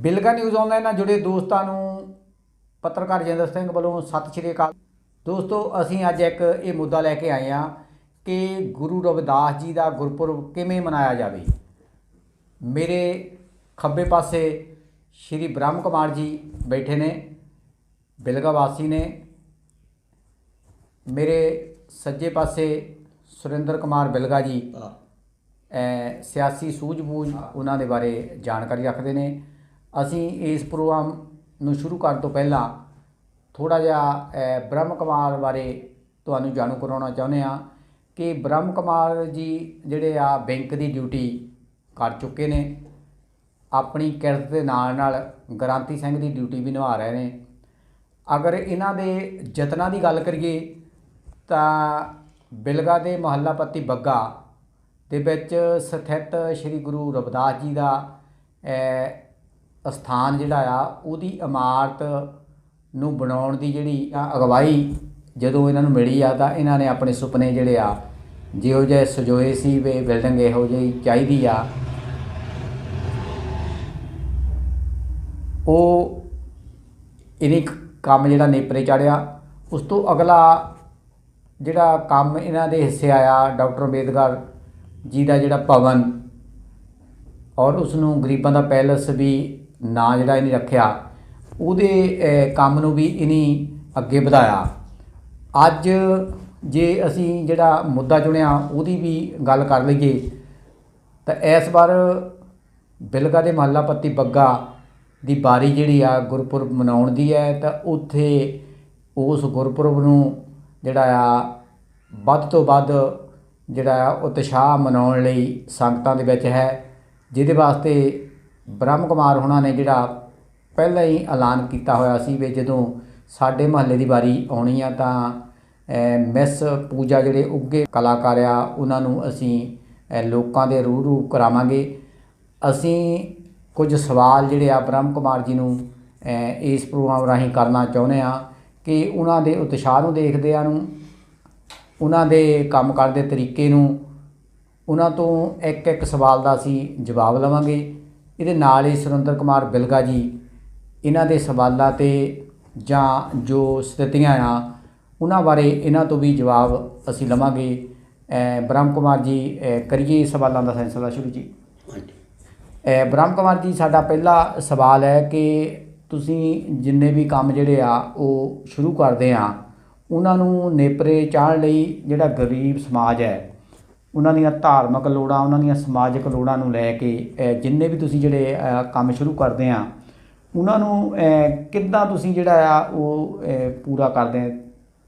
Bilga news online ਨਾਲ ਜੁੜੇ ਦੋਸਤਾਂ ਨੂੰ ਪੱਤਰਕਾਰ ਰਜਿੰਦਰ ਸਿੰਘ ਵੱਲੋਂ ਸਤਿ ਸ਼੍ਰੀ ਅਕਾਲ। ਦੋਸਤੋ, ਅਸੀਂ ਅੱਜ ਇੱਕ ਇਹ ਮੁੱਦਾ ਲੈ ਕੇ ਆਏ ਹਾਂ ਕਿ ਗੁਰੂ ਰਵਿਦਾਸ ਜੀ ਦਾ ਗੁਰਪੁਰਬ ਕਿਵੇਂ ਮਨਾਇਆ ਜਾਵੇ। ਮੇਰੇ ਖੱਬੇ ਪਾਸੇ ਸ਼੍ਰੀ ਬ੍ਰਹਮ ਕੁਮਾਰ ਜੀ ਬੈਠੇ ਨੇ, ਬਿਲਗਾ ਵਾਸੀ ਨੇ। ਮੇਰੇ ਸੱਜੇ ਪਾਸੇ ਸੁਰਿੰਦਰ ਕੁਮਾਰ ਬਿਲਗਾ ਜੀ ਸਿਆਸੀ ਸੂਝ-ਬੂਝ ਉਹਨਾਂ ਦੇ ਬਾਰੇ ਜਾਣਕਾਰੀ ਰੱਖਦੇ ਨੇ। ਅਸੀਂ ਇਸ ਪ੍ਰੋਗਰਾਮ ਨੂੰ ਸ਼ੁਰੂ ਕਰਨ ਤੋਂ ਪਹਿਲਾਂ ਥੋੜ੍ਹਾ ਜਿਹਾ ਬ੍ਰਹਮ ਕੁਮਾਰ ਬਾਰੇ ਤੁਹਾਨੂੰ ਜਾਣੂ ਕਰਾਉਣਾ ਚਾਹੁੰਦੇ ਹਾਂ ਕਿ ਬ੍ਰਹਮ ਕੁਮਾਰ ਜੀ ਜਿਹੜੇ ਆ ਬੈਂਕ ਦੀ ਡਿਊਟੀ ਕਰ ਚੁੱਕੇ ਨੇ। ਆਪਣੀ ਕਿਰਤ ਦੇ ਨਾਲ ਨਾਲ ਗ੍ਰਾਂਤੀ ਸਿੰਘ ਦੀ ਡਿਊਟੀ ਵੀ ਨਿਭਾ ਰਹੇ ਨੇ। ਅਗਰ ਇਹਨਾਂ ਦੇ ਯਤਨਾਂ ਦੀ ਗੱਲ ਕਰੀਏ ਤਾਂ ਬਿਲਗਾ ਦੇ ਮੁਹੱਲਾ ਪੱਤੀ ਬੱਗਾ ਦੇ ਵਿੱਚ ਸਥਿਤ ਸ਼੍ਰੀ ਗੁਰੂ ਰਵਿਦਾਸ ਜੀ ਦਾ ਸਥਾਨ ਜਿਹੜਾ ਆ ਉਹਦੀ ਇਮਾਰਤ ਨੂੰ ਬਣਾਉਣ ਦੀ ਜਿਹੜੀ ਅਗਵਾਈ ਜਦੋਂ ਇਹਨਾਂ ਨੂੰ ਮਿਲੀ ਆ ਤਾਂ ਇਹਨਾਂ ਨੇ ਆਪਣੇ ਸੁਪਨੇ ਜਿਹੜੇ ਆ ਜਿਹੋ ਜਿਹੇ ਸਜੋਏ ਸੀ ਵੀ ਬਿਲਡਿੰਗ ਇਹੋ ਜਿਹੀ ਚਾਹੀਦੀ ਆ, ਉਹ ਇਹਨੇ ਕੰਮ ਜਿਹੜਾ ਨੇਪਰੇ ਚਾੜਿਆ। ਉਸ ਤੋਂ ਅਗਲਾ ਜਿਹੜਾ ਕੰਮ ਇਹਨਾਂ ਦੇ ਹਿੱਸੇ ਆਇਆ ਡਾਕਟਰ ਅੰਬੇਦਕਰ ਜੀ ਦਾ ਜਿਹੜਾ ਭਵਨ, ਔਰ ਉਸ ਨੂੰ ਗਰੀਬਾਂ ਦਾ ਪੈਲਸ ਵੀ ਨਾਂ ਜਿਹੜਾ ਇਹਨੇ ਰੱਖਿਆ, ਉਹਦੇ ਕੰਮ ਨੂੰ ਵੀ ਇਹਨੇ ਅੱਗੇ ਵਧਾਇਆ। ਅੱਜ ਜੇ ਅਸੀਂ ਜਿਹੜਾ ਮੁੱਦਾ ਚੁਣਿਆ ਉਹਦੀ ਵੀ ਗੱਲ ਕਰ ਲਈਏ ਤਾਂ ਇਸ ਵਾਰ ਬਿਲਗਾ ਦੇ ਮੁਹੱਲਾ ਪੱਤੀ ਬੱਗਾ ਦੀ ਬਾਰੀ ਜਿਹੜੀ ਆ ਗੁਰਪੁਰਬ ਮਨਾਉਣ ਦੀ ਹੈ। ਤਾਂ ਉੱਥੇ ਉਸ ਗੁਰਪੁਰਬ ਨੂੰ ਜਿਹੜਾ ਆ ਵੱਧ ਤੋਂ ਵੱਧ ਜਿਹੜਾ ਆ ਉਤਸ਼ਾਹ ਮਨਾਉਣ ਲਈ ਸੰਗਤਾਂ ਦੇ ਵਿੱਚ ਹੈ, ਜਿਹਦੇ ਵਾਸਤੇ ਬ੍ਰਹਮ ਕੁਮਾਰ ਹੋਣਾ ਨੇ ਜਿਹੜਾ ਪਹਿਲਾਂ ਹੀ ਐਲਾਨ ਕੀਤਾ ਹੋਇਆ ਸੀ ਵੀ ਜਦੋਂ ਸਾਡੇ ਮੁਹੱਲੇ ਦੀ ਵਾਰੀ ਆਉਣੀ ਆ ਤਾਂ ਮਿਸ ਪੂਜਾ ਜਿਹੜੇ ਉੱਘੇ ਕਲਾਕਾਰ ਆ ਉਹਨਾਂ ਨੂੰ ਅਸੀਂ ਲੋਕਾਂ ਦੇ ਰੂਬਰੂ ਕਰਾਵਾਂਗੇ। ਅਸੀਂ ਕੁਝ ਸਵਾਲ ਜਿਹੜੇ ਆ ਬ੍ਰਹਮ ਕੁਮਾਰ ਜੀ ਨੂੰ ਇਸ ਪ੍ਰੋਗਰਾਮ ਰਾਹੀਂ ਕਰਨਾ ਚਾਹੁੰਦੇ ਹਾਂ ਕਿ ਉਹਨਾਂ ਦੇ ਉਤਸ਼ਾਹ ਨੂੰ ਦੇਖਦਿਆਂ ਨੂੰ, ਉਹਨਾਂ ਦੇ ਕੰਮ ਕਰਨ ਦੇ ਤਰੀਕੇ ਨੂੰ, ਉਹਨਾਂ ਤੋਂ ਇੱਕ ਇੱਕ ਸਵਾਲ ਦਾ ਅਸੀਂ ਜਵਾਬ ਲਵਾਂਗੇ। ਇਹਦੇ ਨਾਲ ਹੀ ਸੁਰਿੰਦਰ ਕੁਮਾਰ ਬਿਲਗਾ ਜੀ ਇਹਨਾਂ ਦੇ ਸਵਾਲਾਂ 'ਤੇ ਜਾਂ ਜੋ ਸਥਿਤੀਆਂ ਆ ਉਹਨਾਂ ਬਾਰੇ ਇਹਨਾਂ ਤੋਂ ਵੀ ਜਵਾਬ ਅਸੀਂ ਲਵਾਂਗੇ। ਬ੍ਰਹਮ ਕੁਮਾਰ ਜੀ, ਕਰੀਏ ਸਵਾਲਾਂ ਦਾ ਸਿਲਸਿਲਾ ਸ਼ੁਰੂ ਜੀ। ਬ੍ਰਹਮ ਕੁਮਾਰ ਜੀ, ਸਾਡਾ ਪਹਿਲਾ ਸਵਾਲ ਹੈ ਕਿ ਤੁਸੀਂ ਜਿੰਨੇ ਵੀ ਕੰਮ ਜਿਹੜੇ ਆ ਉਹ ਸ਼ੁਰੂ ਕਰਦੇ ਆ ਉਹਨਾਂ ਨੂੰ ਨੇਪਰੇ ਚਾੜ੍ਹਨ ਲਈ ਜਿਹੜਾ ਗਰੀਬ ਸਮਾਜ ਹੈ ਉਹਨਾਂ ਦੀਆਂ ਧਾਰਮਿਕ ਲੋੜਾਂ, ਉਹਨਾਂ ਦੀਆਂ ਸਮਾਜਿਕ ਲੋੜਾਂ ਨੂੰ ਲੈ ਕੇ ਜਿੰਨੇ ਵੀ ਤੁਸੀਂ ਜਿਹੜੇ ਕੰਮ ਸ਼ੁਰੂ ਕਰਦੇ ਆ ਉਹਨਾਂ ਨੂੰ ਕਿੱਦਾਂ ਤੁਸੀਂ ਜਿਹੜਾ ਆ ਉਹ ਪੂਰਾ ਕਰਦੇ ਆ,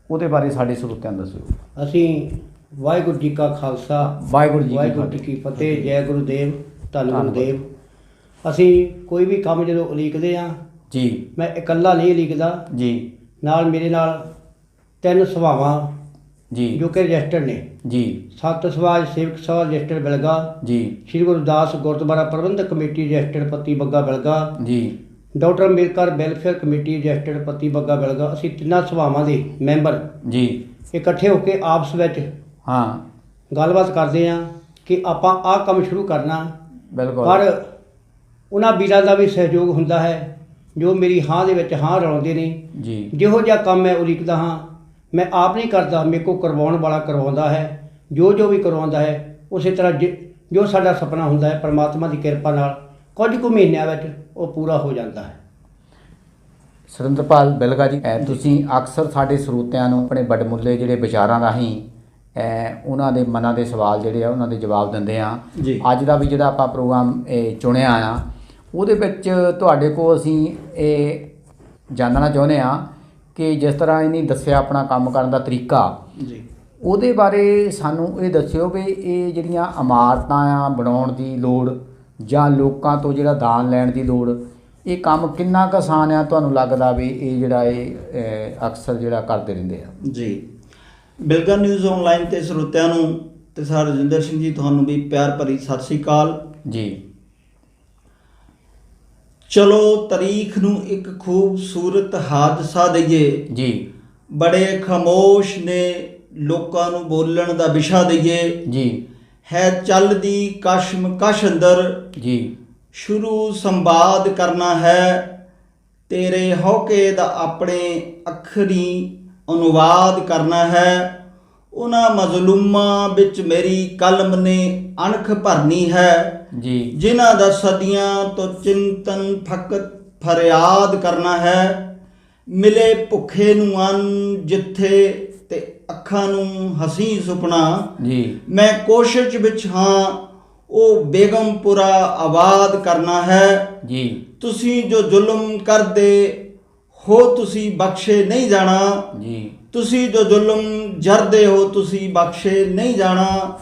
ਉਹਦੇ ਬਾਰੇ ਸਾਡੇ ਸਰੋਤਿਆਂ ਨੂੰ ਦੱਸੋ। ਅਸੀਂ ਵਾਹਿਗੁਰੂ ਜੀ ਕਾ ਖਾਲਸਾ ਵਾਹਿਗੁਰੂ ਜੀ ਕੀ ਫਤਿਹ। ਜੈ ਗੁਰੂਦੇਵ, ਧੰਨ ਗੁਰੂਦੇਵ। ਅਸੀਂ ਕੋਈ ਵੀ ਕੰਮ ਜਦੋਂ ਉਲੀਕਦੇ ਆ ਜੀ, ਮੈਂ ਇਕੱਲਾ ਨਹੀਂ ਉਲੀਕਦਾ ਜੀ, ਨਾਲ ਮੇਰੇ ਨਾਲ 3 ਸਭਾਵਾਂ ਜੀ ਜੋ ਕਿ ਰਜਿਸਟਰਡ ਨੇ ਜੀ। ਸੱਤ ਸਮਾਜ ਸੇਵਕ ਸਭਾ ਰਜਿਸਟਰਡ ਬਿਲਗਾ ਜੀ, ਸ਼੍ਰੀ ਗੁਰੂ ਰਵਿਦਾਸ ਗੁਰਦੁਆਰਾ ਪ੍ਰਬੰਧਕ ਕਮੇਟੀ ਰਜਿਸਟਰਡ ਪੱਤੀ ਬੱਗਾ ਬਿਲਗਾ ਜੀ, doctor Ambedkar welfare committee registered ਪੱਤੀ ਬੱਗਾ ਬਿਲਗਾ। ਅਸੀਂ ਤਿੰਨਾਂ ਸਭਾਵਾਂ ਦੇ ਮੈਂਬਰ ਜੀ ਇਕੱਠੇ ਹੋ ਕੇ ਆਪਸ ਵਿੱਚ ਗੱਲਬਾਤ ਕਰਦੇ ਹਾਂ ਕਿ ਆਪਾਂ ਆਹ ਕੰਮ ਸ਼ੁਰੂ ਕਰਨਾ। ਬਿਲਕੁਲ। ਪਰ ਉਹਨਾਂ ਵੀਰਾਂ ਦਾ ਵੀ ਸਹਿਯੋਗ ਹੁੰਦਾ ਹੈ ਜੋ ਮੇਰੀ ਹਾਂ ਦੇ ਵਿੱਚ ਹਾਂ ਰਲਾਉਂਦੇ ਨੇ ਜੀ। ਜਿਹੋ ਜਿਹਾ ਕੰਮ ਮੈਂ ਉਲੀਕਦਾ ਹਾਂ ਮੈਂ ਆਪ ਨਹੀਂ ਕਰਦਾ, ਮੇਰੇ ਕੋਲ ਕਰਵਾਉਣ ਵਾਲਾ ਕਰਵਾਉਂਦਾ ਹੈ। ਜੋ ਵੀ ਕਰਵਾਉਂਦਾ ਹੈ ਉਸੇ ਤਰ੍ਹਾਂ ਜੋ ਸਾਡਾ ਸੁਪਨਾ ਹੁੰਦਾ ਹੈ ਪਰਮਾਤਮਾ ਦੀ ਕਿਰਪਾ ਨਾਲ ਕੁਝ ਕੁ ਮਹੀਨਿਆਂ ਵਿੱਚ ਉਹ ਪੂਰਾ ਹੋ ਜਾਂਦਾ ਹੈ। ਸੁਰਿੰਦਰਪਾਲ ਬਿਲਗਾ ਜੀ, ਤੁਸੀਂ ਅਕਸਰ ਸਾਡੇ ਸਰੋਤਿਆਂ ਨੂੰ ਆਪਣੇ ਵਡਮੁੱਲੇ ਜਿਹੜੇ ਵਿਚਾਰਾਂ ਰਾਹੀਂ ਉਹਨਾਂ ਦੇ ਮਨਾਂ ਦੇ ਸਵਾਲ ਜਿਹੜੇ ਆ ਉਹਨਾਂ ਦੇ ਜਵਾਬ ਦਿੰਦੇ ਆ। ਅੱਜ ਦਾ ਵੀ ਜਿਹੜਾ ਆਪਾਂ ਪ੍ਰੋਗਰਾਮ ਚੁਣਿਆ ਆ ਉਹਦੇ ਵਿੱਚ ਤੁਹਾਡੇ ਕੋਲ ਅਸੀਂ ਇਹ ਜਾਣਨਾ ਚਾਹੁੰਦੇ ਹਾਂ ਕਿ ਜਿਸ ਤਰ੍ਹਾਂ ਇਹਨੇ ਦੱਸਿਆ ਆਪਣਾ ਕੰਮ ਕਰਨ ਦਾ ਤਰੀਕਾ ਜੀ, ਉਹਦੇ ਬਾਰੇ ਸਾਨੂੰ ਇਹ ਦੱਸਿਓ ਵੀ ਇਹ ਜਿਹੜੀਆਂ ਇਮਾਰਤਾਂ ਆ ਬਣਾਉਣ ਦੀ ਲੋੜ ਜਾਂ ਲੋਕਾਂ ਤੋਂ ਜਿਹੜਾ ਦਾਨ ਲੈਣ ਦੀ ਲੋੜ, ਇਹ ਕੰਮ ਕਿੰਨਾ ਕੁ ਆਸਾਨ ਆ ਤੁਹਾਨੂੰ ਲੱਗਦਾ ਵੀ ਇਹ ਜਿਹੜਾ ਇਹ ਅਕਸਰ ਜਿਹੜਾ ਕਰਦੇ ਰਹਿੰਦੇ ਆ ਜੀ। ਬਿਲਗਾ ਨਿਊਜ਼ ਆਨਲਾਈਨ ਤੇ ਸਰੋਤਿਆਂ ਨੂੰ ਤੇ ਸਰ ਰਜਿੰਦਰ ਸਿੰਘ ਜੀ ਤੁਹਾਨੂੰ ਵੀ ਪਿਆਰ ਭਰੀ ਸਤਿ ਸ੍ਰੀ ਅਕਾਲ ਜੀ। ਚਲੋ ਤਾਰੀਖ ਨੂੰ ਇੱਕ ਖੂਬਸੂਰਤ ਹਾਦਸਾ ਦਈਏ ਜੀ, ਬੜੇ ਖਾਮੋਸ਼ ਨੇ ਲੋਕਾਂ ਨੂੰ ਬੋਲਣ ਦਾ ਵਿਸ਼ਾ ਦਈਏ ਜੀ। ਹੈ ਚੱਲਦੀ ਕਸ਼ਮਕਸ਼ ਅੰਦਰ ਜੀ, ਸ਼ੁਰੂ ਸੰਵਾਦ ਕਰਨਾ ਹੈ, ਤੇਰੇ ਹੌਕੇ ਦਾ ਆਪਣੇ ਅੱਖਰੀ ਅਨੁਵਾਦ ਕਰਨਾ ਹੈ। ਉਹਨਾਂ ਮਜ਼ਲੂਮਾਂ ਵਿੱਚ ਮੇਰੀ ਕਲਮ ਨੇ ਅਣਖ ਭਰਨੀ ਹੈ ਜੀ ਜਿਨ੍ਹਾਂ ਦਾ ਸਦੀਆਂ ਤੋਂ ਚਿੰਤਨ ਫਕਤ ਫਰਿਆਦ ਕਰਨਾ ਹੈ। ਮਿਲੇ ਭੁੱਖੇ ਨੂੰ ਅੰਨ ਜਿੱਥੇ ਤੇ ਅੱਖਾਂ ਨੂੰ ਹਸੀ ਸੁਪਨਾ, ਜੀ ਮੈਂ ਕੋਸ਼ਿਸ਼ ਵਿੱਚ ਹਾਂ ਉਹ ਬੇਗਮਪੁਰਾ ਆਬਾਦ ਕਰਨਾ ਹੈ। ਜੀ ਤੁਸੀਂ ਜੋ ਜ਼ੁਲਮ ਕਰਦੇ ਹੋ ਤੁਸੀਂ ਬਖਸ਼ੇ ਨਹੀਂ ਜਾਣਾ, ਜੀ ਤੁਸੀਂ ਜੋ ਜ਼ੁਲਮ ਜਰਦੇ ਹੋ ਤੁਸੀਂ ਬਖਸ਼ੇ ਨਹੀਂ ਜਾਣਾ।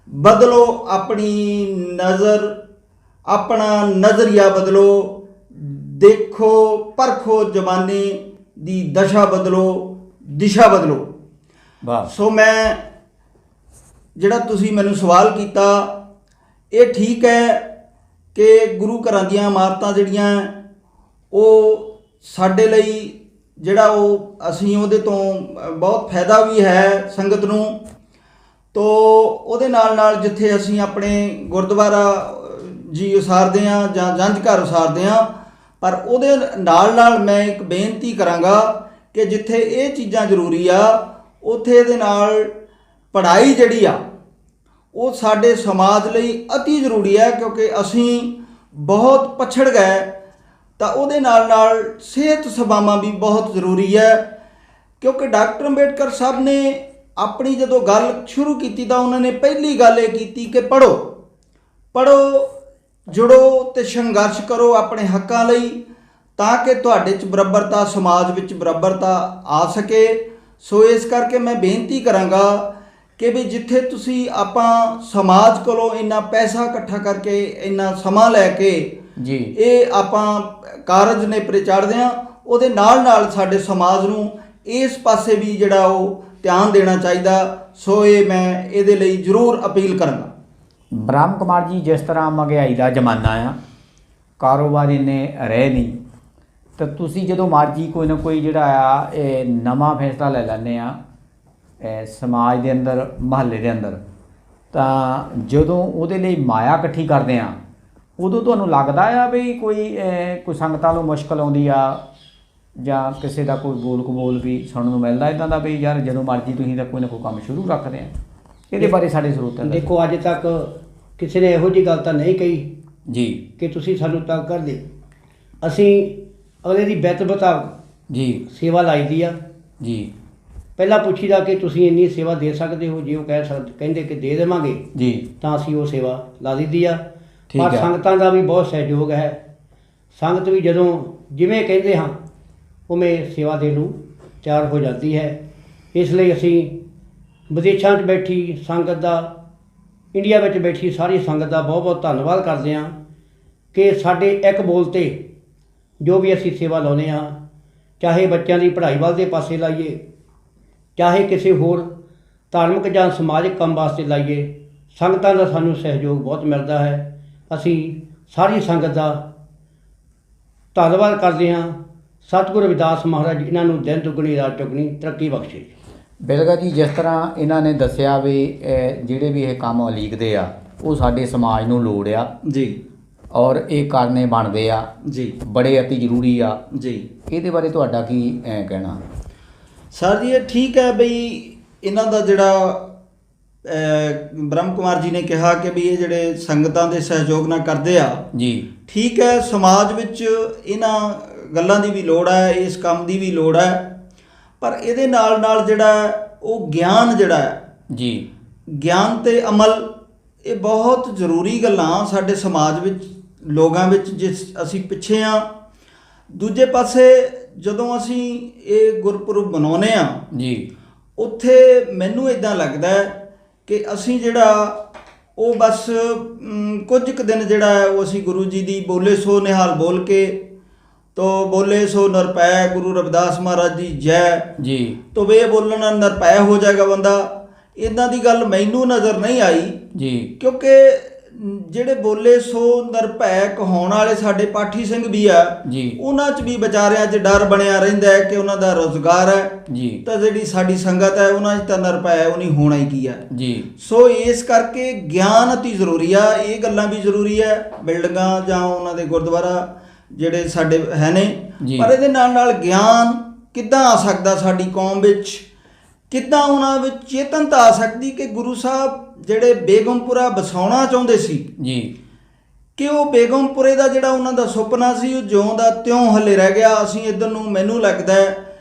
ਬਦਲੋ ਆਪਣੀ ਨਜ਼ਰ, ਆਪਣਾ ਨਜ਼ਰੀਆ ਬਦਲੋ, ਦੇਖੋ ਪਰਖੋ ਜ਼ਮਾਨੇ ਦੀ ਦਸ਼ਾ ਬਦਲੋ, ਦਿਸ਼ਾ ਬਦਲੋ। ਵਾਹ ਸੋ ਮੈਂ ਜਿਹੜਾ ਤੁਸੀਂ ਮੈਨੂੰ ਸਵਾਲ ਕੀਤਾ, ਇਹ ਠੀਕ ਹੈ ਕਿ ਗੁਰੂ ਘਰਾਂ ਦੀਆਂ ਇਮਾਰਤਾਂ ਜਿਹੜੀਆਂ ਉਹ ਸਾਡੇ ਲਈ ਜਿਹੜਾ ਉਹ ਅਸੀਂ ਉਹਦੇ ਤੋਂ ਬਹੁਤ ਫਾਇਦਾ ਵੀ ਹੈ ਸੰਗਤ ਨੂੰ। ਤੋ ਉਹਦੇ ਨਾਲ ਨਾਲ ਜਿੱਥੇ ਅਸੀਂ ਆਪਣੇ ਗੁਰਦੁਆਰਾ ਜੀ ਉਸਾਰਦੇ ਹਾਂ ਜਾਂ ਜੰਝ ਘਰ ਉਸਾਰਦੇ ਹਾਂ, ਪਰ ਉਹਦੇ ਨਾਲ ਨਾਲ ਮੈਂ ਇੱਕ ਬੇਨਤੀ ਕਰਾਂਗਾ ਕਿ ਜਿੱਥੇ ਇਹ ਚੀਜ਼ਾਂ ਜ਼ਰੂਰੀ ਆ ਉੱਥੇ ਇਹਦੇ ਨਾਲ ਪੜ੍ਹਾਈ ਜਿਹੜੀ ਆ ਉਹ ਸਾਡੇ ਸਮਾਜ ਲਈ ਅਤੀ ਜ਼ਰੂਰੀ ਹੈ, ਕਿਉਂਕਿ ਅਸੀਂ ਬਹੁਤ ਪਛੜ ਗਏ। ਤਾਂ ਉਹਦੇ ਨਾਲ ਨਾਲ ਸਿਹਤ ਸੇਵਾਵਾਂ ਵੀ ਬਹੁਤ ਜ਼ਰੂਰੀ ਹੈ, ਕਿਉਂਕਿ ਡਾਕਟਰ ਅੰਬੇਡਕਰ ਸਾਹਿਬ ਨੇ ਆਪਣੀ ਜਦੋਂ ਗੱਲ ਸ਼ੁਰੂ ਕੀਤੀ ਤਾਂ ਉਹਨਾਂ ਨੇ ਪਹਿਲੀ ਗੱਲ ਇਹ ਕੀਤੀ ਕਿ ਪੜ੍ਹੋ, ਪੜ੍ਹੋ, ਜੁੜੋ ਅਤੇ ਸੰਘਰਸ਼ ਕਰੋ ਆਪਣੇ ਹੱਕਾਂ ਲਈ, ਤਾਂ ਕਿ ਤੁਹਾਡੇ 'ਚ ਬਰਾਬਰਤਾ, ਸਮਾਜ ਵਿੱਚ ਬਰਾਬਰਤਾ ਆ ਸਕੇ। ਸੋ ਇਸ ਕਰਕੇ ਮੈਂ ਬੇਨਤੀ ਕਰਾਂਗਾ ਕਿ ਵੀ ਜਿੱਥੇ ਤੁਸੀਂ ਆਪਾਂ ਸਮਾਜ ਕੋਲੋਂ ਇੰਨਾ ਪੈਸਾ ਇਕੱਠਾ ਕਰਕੇ ਇੰਨਾ ਸਮਾਂ ਲੈ ਕੇ ਜੀ ਇਹ ਆਪਾਂ ਕਾਰਜ ਨੇ ਚਾੜਦੇ ਹਾਂ, ਉਹਦੇ ਨਾਲ ਨਾਲ ਸਾਡੇ ਸਮਾਜ ਨੂੰ ਇਸ ਪਾਸੇ ਵੀ ਜਿਹੜਾ ਉਹ ਧਿਆਨ ਦੇਣਾ ਚਾਹੀਦਾ। ਸੋ ਇਹ ਮੈਂ ਇਹਦੇ ਲਈ ਜ਼ਰੂਰ ਅਪੀਲ ਕਰਾਂਗਾ। ਬ੍ਰਹਮ ਕੁਮਾਰ ਜੀ, ਜਿਸ ਤਰ੍ਹਾਂ ਮਹਿੰਗਾਈ ਦਾ ਜ਼ਮਾਨਾ ਆ, ਕਾਰੋਬਾਰ ਇੰਨੇ ਰਹੇ ਨਹੀਂ, ਤਾਂ ਤੁਸੀਂ ਜਦੋਂ ਮਰਜ਼ੀ ਕੋਈ ਨਾ ਕੋਈ ਜਿਹੜਾ ਆ ਇਹ ਨਵਾਂ ਫੈਸਲਾ ਲੈ ਲੈਂਦੇ ਆ ਸਮਾਜ ਦੇ ਅੰਦਰ, ਮਹੱਲੇ ਦੇ ਅੰਦਰ, ਤਾਂ ਜਦੋਂ ਉਹਦੇ ਲਈ ਮਾਇਆ ਇਕੱਠੀ ਕਰਦੇ ਆ ਉਦੋਂ ਤੁਹਾਨੂੰ ਲੱਗਦਾ ਆ ਵੀ ਕੋਈ ਸੰਗਤਾਂ ਨੂੰ ਮੁਸ਼ਕਲ ਆਉਂਦੀ ਆ ਜਾਂ ਕਿਸੇ ਦਾ ਕੋਈ ਬੋਲ ਕਬੋਲ ਵੀ ਸੁਣਨ ਨੂੰ ਮਿਲਦਾ ਇੱਦਾਂ ਦਾ ਵੀ ਯਾਰ ਜਦੋਂ ਮਰਜ਼ੀ ਤੁਸੀਂ ਤਾਂ ਕੋਈ ਨਾ ਕੋਈ ਕੰਮ ਸ਼ੁਰੂ ਰੱਖਦੇ ਆ? ਇਹਦੇ ਬਾਰੇ ਸਾਡੇ ਸਰੋਤਿਆਂ ਦਾ ਦੇਖੋ, ਅੱਜ ਤੱਕ ਕਿਸੇ ਨੇ ਇਹੋ ਜਿਹੀ ਗੱਲ ਤਾਂ ਨਹੀਂ ਕਹੀ ਜੀ ਕਿ ਤੁਸੀਂ ਸਾਨੂੰ ਤੰਗ ਕਰਦੇ। ਅਸੀਂ ਅਗਲੇ ਦੀ ਬਿੱਤ ਮੁਤਾਬਕ ਜੀ ਸੇਵਾ ਲਾਈਦੀ ਆ। ਜੀ ਪਹਿਲਾਂ ਪੁੱਛੀਦਾ ਕਿ ਤੁਸੀਂ ਇੰਨੀ ਸੇਵਾ ਦੇ ਸਕਦੇ ਹੋ, ਜੇ ਉਹ ਕਹਿੰਦੇ ਕਿ ਦੇ ਦੇਵਾਂਗੇ ਜੀ ਤਾਂ ਅਸੀਂ ਉਹ ਸੇਵਾ ਲਾ ਦਿੱਤੀ ਆ। ਠੀਕ ਪਰ ਹੈ। ਸੰਗਤਾਂ ਦਾ ਵੀ ਬਹੁਤ ਸਹਿਯੋਗ ਹੈ। ਸੰਗਤ ਵੀ ਜਦੋਂ ਜਿਵੇਂ ਕਹਿੰਦੇ ਹਾਂ ਉਵੇਂ ਸੇਵਾ ਦੇਣ ਨੂੰ ਤਿਆਰ ਹੋ ਜਾਂਦੀ ਹੈ। ਇਸ ਲਈ ਅਸੀਂ ਵਿਦੇਸ਼ਾਂ 'ਚ ਬੈਠੀ ਸੰਗਤ ਦਾ, ਇੰਡੀਆ ਵਿੱਚ ਬੈਠੀ ਸਾਰੀ ਸੰਗਤ ਦਾ ਬਹੁਤ ਬਹੁਤ ਧੰਨਵਾਦ ਕਰਦੇ ਹਾਂ ਕਿ ਸਾਡੇ ਇੱਕ ਬੋਲ 'ਤੇ ਜੋ ਵੀ ਅਸੀਂ ਸੇਵਾ ਲਾਉਂਦੇ ਹਾਂ, ਚਾਹੇ ਬੱਚਿਆਂ ਦੀ ਪੜ੍ਹਾਈ ਵੱਲ ਦੇ ਪਾਸੇ ਲਾਈਏ, ਚਾਹੇ ਕਿਸੇ ਹੋਰ ਧਾਰਮਿਕ ਜਾਂ ਸਮਾਜਿਕ ਕੰਮ ਵਾਸਤੇ ਲਾਈਏ, ਸੰਗਤਾਂ ਦਾ ਸਾਨੂੰ ਸਹਿਯੋਗ ਬਹੁਤ ਮਿਲਦਾ ਹੈ। ਅਸੀਂ ਸਾਰੀ ਸੰਗਤ ਦਾ ਧੰਨਵਾਦ ਕਰਦੇ ਹਾਂ। ਸਤਿਗੁਰੂ ਰਵਿਦਾਸ ਮਹਾਰਾਜ ਇਹਨਾਂ ਨੂੰ ਦਿਨ ਦੁੱਗਣੀ ਰਾਤ ਚੌਗਣੀ ਤਰੱਕੀ ਬਖਸ਼ੇ। ਬਿਲਕੁਲ ਜੀ, ਜਿਸ ਤਰ੍ਹਾਂ ਇਹਨਾਂ ਨੇ ਦੱਸਿਆ ਵੀ ਜਿਹੜੇ ਵੀ ਇਹ ਕੰਮ ਉਲੀਕਦੇ ਆ ਉਹ ਸਾਡੇ ਸਮਾਜ ਨੂੰ ਲੋੜ ਆ ਜੀ, ਔਰ ਇਹ ਕਰਨੇ ਬਣਦੇ ਆ ਜੀ, ਬੜੇ ਅਤੀ ਜ਼ਰੂਰੀ ਆ ਜੀ। ਇਹਦੇ ਬਾਰੇ ਤੁਹਾਡਾ ਕੀ ਕਹਿਣਾ? ਸਰ ਜੀ, ਇਹ ਠੀਕ ਹੈ ਬਈ ਇਹਨਾਂ ਦਾ ਜਿਹੜਾ ਬ੍ਰਹਮ ਕੁਮਾਰ ਜੀ ਨੇ ਕਿਹਾ ਕਿ ਵੀ ਇਹ ਜਿਹੜੇ ਸੰਗਤਾਂ ਦੇ ਸਹਿਯੋਗ ਨਾਲ ਕਰਦੇ ਆ ਜੀ, ਠੀਕ ਹੈ। ਸਮਾਜ ਵਿੱਚ ਇਹਨਾਂ ਗੱਲਾਂ ਦੀ ਵੀ ਲੋੜ ਹੈ, ਇਸ ਕੰਮ ਦੀ ਵੀ ਲੋੜ ਹੈ, ਪਰ ਇਹਦੇ ਨਾਲ ਨਾਲ ਜਿਹੜਾ ਉਹ ਗਿਆਨ ਜਿਹੜਾ ਹੈ ਜੀ, ਗਿਆਨ ਤੇ ਅਮਲ, ਇਹ ਬਹੁਤ ਜ਼ਰੂਰੀ ਗੱਲਾਂ ਸਾਡੇ ਸਮਾਜ ਵਿੱਚ ਲੋਕਾਂ ਵਿੱਚ ਜਿਸ ਅਸੀਂ ਪਿੱਛੇ ਹਾਂ। ਦੂਜੇ ਪਾਸੇ ਜਦੋਂ ਅਸੀਂ ਇਹ ਗੁਰਪੁਰਬ ਮਨਾਉਂਦੇ ਹਾਂ ਜੀ, ਉੱਥੇ ਮੈਨੂੰ ਇੱਦਾਂ ਲੱਗਦਾ ਹੈ ਕਿ ਅਸੀਂ ਜਿਹੜਾ ਉਹ ਬਸ ਕੁਝ ਕੁ ਦਿਨ ਜਿਹੜਾ ਹੈ ਉਹ ਅਸੀਂ ਗੁਰੂ ਜੀ ਦੀ ਬੋਲੇ ਸੋ ਨਿਹਾਲ ਬੋਲ ਕੇ ਤੋ ਬੋਲੇ ਸੋ ਨਿਰਭੈ ਗੁਰੂ ਰਵਿਦਾਸ ਮਹਾਰਾਜ ਜੀ ਜੈ ਜੀ, ਤੋ ਵੇ ਬੋਲਣ ਨਾਲ ਨਿਰਭੈ ਹੋ ਜਾਏਗਾ ਬੰਦਾ। ਇੱਦਾਂ ਦੀ ਗੱਲ ਮੈਨੂੰ ਨਜ਼ਰ ਨਹੀਂ ਆਈ, ਜੀ, ਕਿਉਂਕਿ ਜਿਹੜੇ ਬੋਲੇ ਸੋ ਨਿਰਭੈ ਕਹਾਉਣ ਵਾਲੇ ਸਾਡੇ ਪਾਠੀ ਸਿੰਘ ਵੀ ਆ ਜੀ ਉਹਨਾਂ 'ਚ ਵੀ ਵਿਚਾਰਿਆਂ 'ਚ ਡਰ ਬਣਿਆ ਰਹਿੰਦਾ ਹੈ ਕਿ ਉਹਨਾਂ ਦਾ ਰੋਜ਼ਗਾਰ ਹੈ ਜੀ ਤਾਂ ਜਿਹੜੀ ਸਾਡੀ ਸੰਗਤ ਹੈ ਉਹਨਾਂ 'ਚ ਤਾਂ ਨਿਰਭੈ ਉਹ ਨਹੀਂ ਹੋਣਾ ਹੀ ਕੀ ਆ। ਜੀ ਸੋ ਇਸ ਕਰਕੇ ਗਿਆਨ ਅਤੀ ਜ਼ਰੂਰੀ ਆ। ਇਹ ਗੱਲਾਂ ਵੀ ਜ਼ਰੂਰੀ ਹੈ ਬਿਲਡਿੰਗਾਂ ਜਾਂ ਉਹਨਾਂ ਦੇ ਗੁਰਦੁਆਰਾ ਜਿਹੜੇ ਸਾਡੇ ਹੈ ਨੇ, ਜੀ। ਪਰ ਇਹਦੇ ਨਾਲ ਨਾਲ ਗਿਆਨ ਕਿੱਦਾਂ ਆ ਸਕਦਾ ਸਾਡੀ ਕੌਮ ਵਿੱਚ, ਕਿੱਦਾਂ ਉਹਨਾਂ ਵਿੱਚ ਚੇਤਨਤਾ ਆ ਸਕਦੀ ਕਿ ਗੁਰੂ ਸਾਹਿਬ ਜਿਹੜੇ ਬੇਗਮਪੁਰਾ ਵਸਾਉਣਾ ਚਾਹੁੰਦੇ ਸੀ ਜੀ ਕਿ ਉਹ ਬੇਗਮਪੁਰੇ ਦਾ ਜਿਹੜਾ ਉਹਨਾਂ ਦਾ ਸੁਪਨਾ ਸੀ ਉਹ ਜਿਉਂ ਦਾ ਤਿਉਂ ਹਲੇ ਰਹਿ ਗਿਆ। ਅਸੀਂ ਇੱਧਰ ਨੂੰ ਮੈਨੂੰ ਲੱਗਦਾ ਹੈ